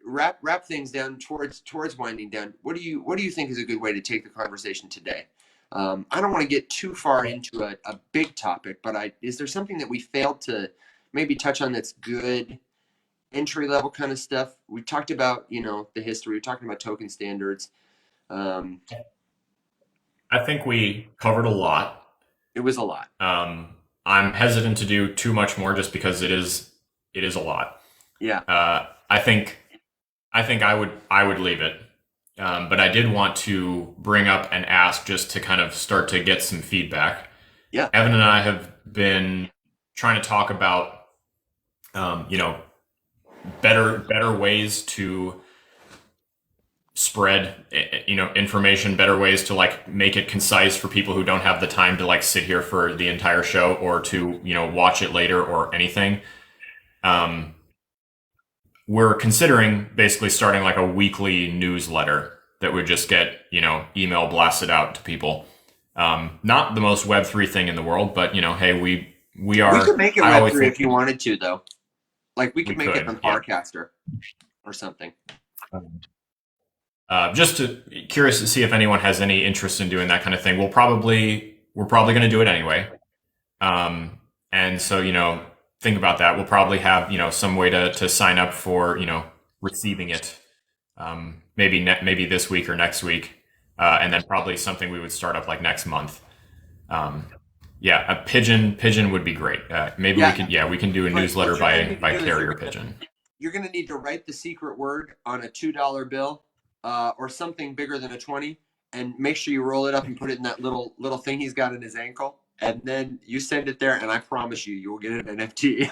wrap things down towards winding down, what do you think is a good way to take the conversation today? I don't want to get too far into a big topic, but is there something that we failed to maybe touch on that's good entry level kind of stuff? We talked about the history. We're talking about token standards. I think we covered a lot. It was a lot. I'm hesitant to do too much more just because it is a lot. Yeah. I think I would leave it. But I did want to bring up and ask just to kind of start to get some feedback. Yeah. Evan and I have been trying to talk about, better ways to spread, information, better ways to like make it concise for people who don't have the time to like sit here for the entire show or to, watch it later or anything. We're considering basically starting like a weekly newsletter that would just get, email blasted out to people. Not the most Web3 thing in the world, but hey, we are. We could make it Web3 if you wanted to, though. Like we could make it on Parcaster or something. Just curious to see if anyone has any interest in doing that kind of thing. We're probably going to do it anyway. And so, think about that. We'll probably have, some way to sign up for, receiving it. Maybe this week or next week. And then probably something we would start up like next month. A pigeon would be great. Maybe we can do a newsletter by carrier pigeon. You're going to need to write the secret word on a $2 bill or something bigger than a 20, and make sure you roll it up and put it in that little thing he's got in his ankle, and then you send it there, and I promise you will get an NFT.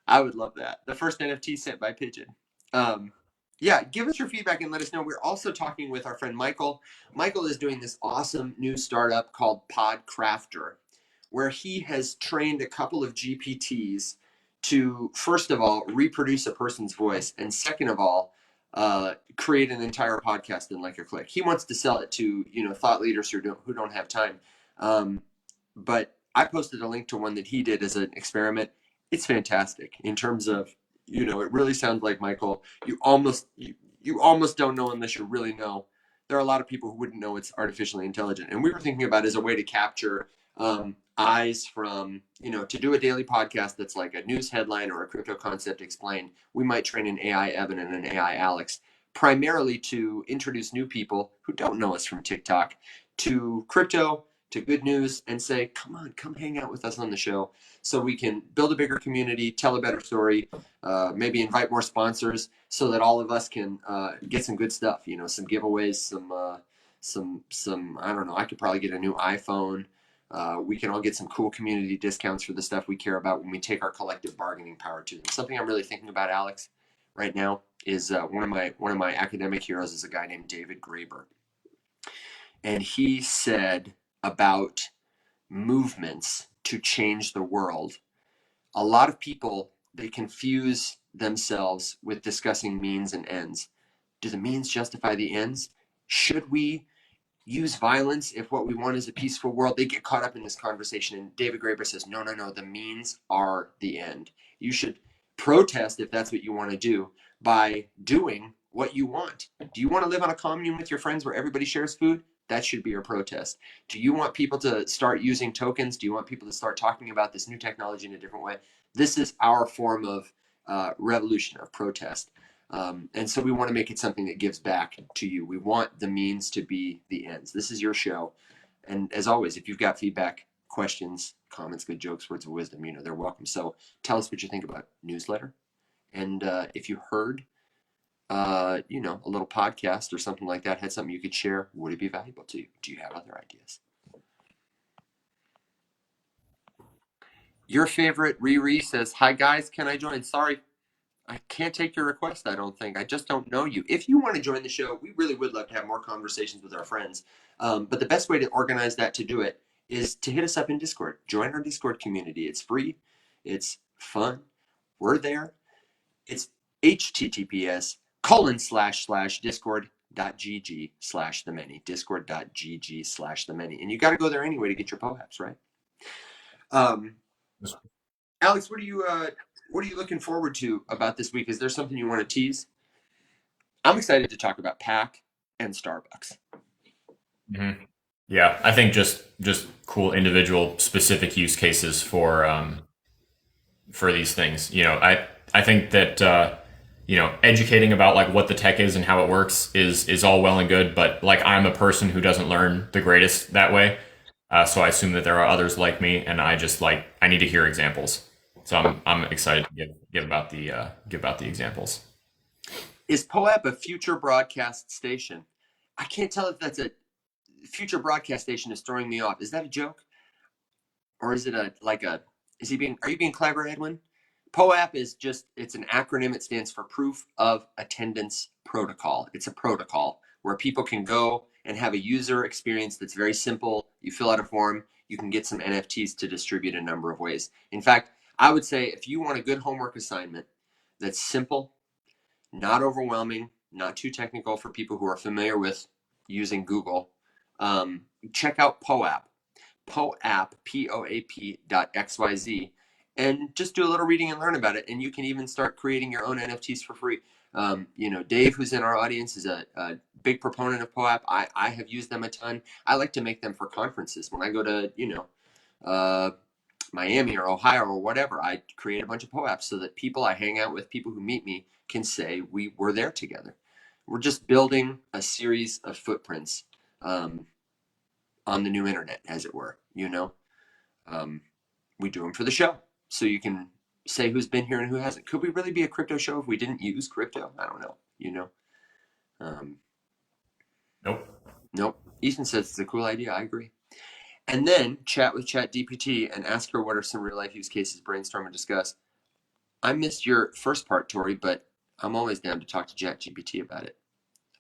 I would love that. The first NFT sent by pigeon. Give us your feedback and let us know. We're also talking with our friend Michael. Michael is doing this awesome new startup called Podcrafter, where he has trained a couple of GPTs to, first of all, reproduce a person's voice, and second of all, create an entire podcast in like a click. He wants to sell it to thought leaders who don't have time. But I posted a link to one that he did as an experiment. It's fantastic in terms of it really sounds like Michael. You almost don't know unless you really know. There are a lot of people who wouldn't know it's artificially intelligent, and we were thinking about it as a way to capture eyes from, to do a daily podcast that's like a news headline or a crypto concept explained. We might train an AI Evan and an AI Alex primarily to introduce new people who don't know us from TikTok to crypto, to good news, and say, come hang out with us on the show so we can build a bigger community, tell a better story, maybe invite more sponsors so that all of us can get some good stuff, some giveaways, some I don't know, I could probably get a new iPhone. We can all get some cool community discounts for the stuff we care about when we take our collective bargaining power to them. Something I'm really thinking about, Alex, right now is one of my academic heroes is a guy named David Graeber. And he said about movements to change the world, a lot of people, they confuse themselves with discussing means and ends. Do the means justify the ends? Should we use violence if what we want is a peaceful world? They get caught up in this conversation, and David Graeber says, no, the means are the end. You should protest if that's what you want to do by doing what you want. Do you want to live on a commune with your friends where everybody shares food? That should be your protest. Do you want people to start using tokens? Do you want people to start talking about this new technology in a different way? This is our form of revolution, of protest. And so we want to make it something that gives back to you. We want the means to be the ends. This is your show. And as always, if you've got feedback, questions, comments, good jokes, words of wisdom, they're welcome. So tell us what you think about newsletter. And if you heard, a little podcast or something like that, had something you could share, would it be valuable to you? Do you have other ideas? Your favorite Riri says, "Hi guys, can I join? Sorry, I can't take your request, I don't think. I just don't know you. If you want to join the show, we really would love to have more conversations with our friends. But the best way to organize that, to do it, is to hit us up in Discord. Join our Discord community. It's free. It's fun. We're there. It's https://discord.gg/the many. Discord.gg/the many. And you got to go there anyway to get your POAPs, right? Alex, what are you looking forward to about this week? Is there something you want to tease? I'm excited to talk about PAC and Starbucks. Mm-hmm. Yeah, I think just cool individual specific use cases for these things. I think that educating about like what the tech is and how it works is all well and good, but like I'm a person who doesn't learn the greatest that way. So I assume that there are others like me, and I just I need to hear examples. So I'm excited to give about the examples. Is POAP a future broadcast station? I can't tell if that's a future broadcast station. Is throwing me off. Is that a joke, or is it are you being clever, Edwin? POAP is it's an acronym. It stands for Proof of Attendance Protocol. It's a protocol where people can go and have a user experience that's very simple. You fill out a form, you can get some NFTs to distribute a number of ways. In fact, I would say if you want a good homework assignment that's simple, not overwhelming, not too technical for people who are familiar with using Google, check out POAP. POAP, POAP.xyz, and just do a little reading and learn about it. And you can even start creating your own NFTs for free. Dave, who's in our audience, is a big proponent of POAP. I have used them a ton. I like to make them for conferences. When I go to, Miami or Ohio or whatever, I create a bunch of POAPs so that people I hang out with, people who meet me, can say we were there together. We're just building a series of footprints on the new internet, as it were. We do them for the show, so you can say who's been here and who hasn't. Could we really be a crypto show if we didn't use crypto? I don't know. Nope. Ethan says it's a cool idea. I agree. And then chat with ChatGPT and ask her what are some real life use cases, brainstorm and discuss. I missed your first part, Tori, but I'm always down to talk to ChatGPT about it.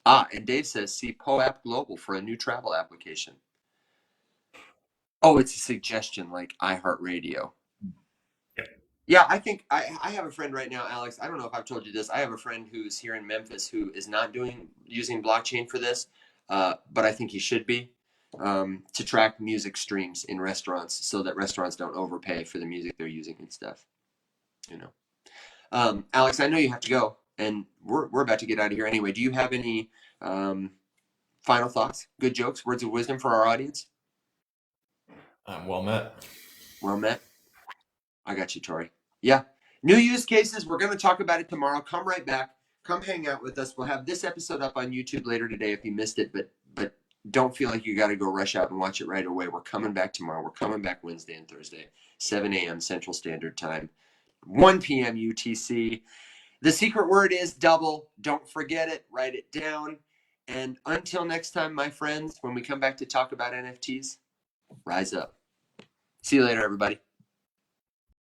And Dave says, see POAP Global for a new travel application. Oh, it's a suggestion like iHeartRadio. Yeah, I think I have a friend right now, Alex. I don't know if I've told you this. I have a friend who's here in Memphis who is not using blockchain for this, but I think he should be, to track music streams in restaurants so that restaurants don't overpay for the music they're using and stuff. Alex, I know you have to go, and we're about to get out of here anyway. Do you have any final thoughts, good jokes, words of wisdom for our audience? Well met. Well met. I got you, Tori. Yeah. New use cases. We're going to talk about it tomorrow. Come right back. Come hang out with us. We'll have this episode up on YouTube later today if you missed it, but don't feel like you got to go rush out and watch it right away. We're coming back tomorrow. We're coming back Wednesday and Thursday, 7 a.m. Central Standard Time, 1 p.m. UTC. The secret word is double. Don't forget it. Write it down. And until next time, my friends, when we come back to talk about NFTs, rise up. See you later, everybody.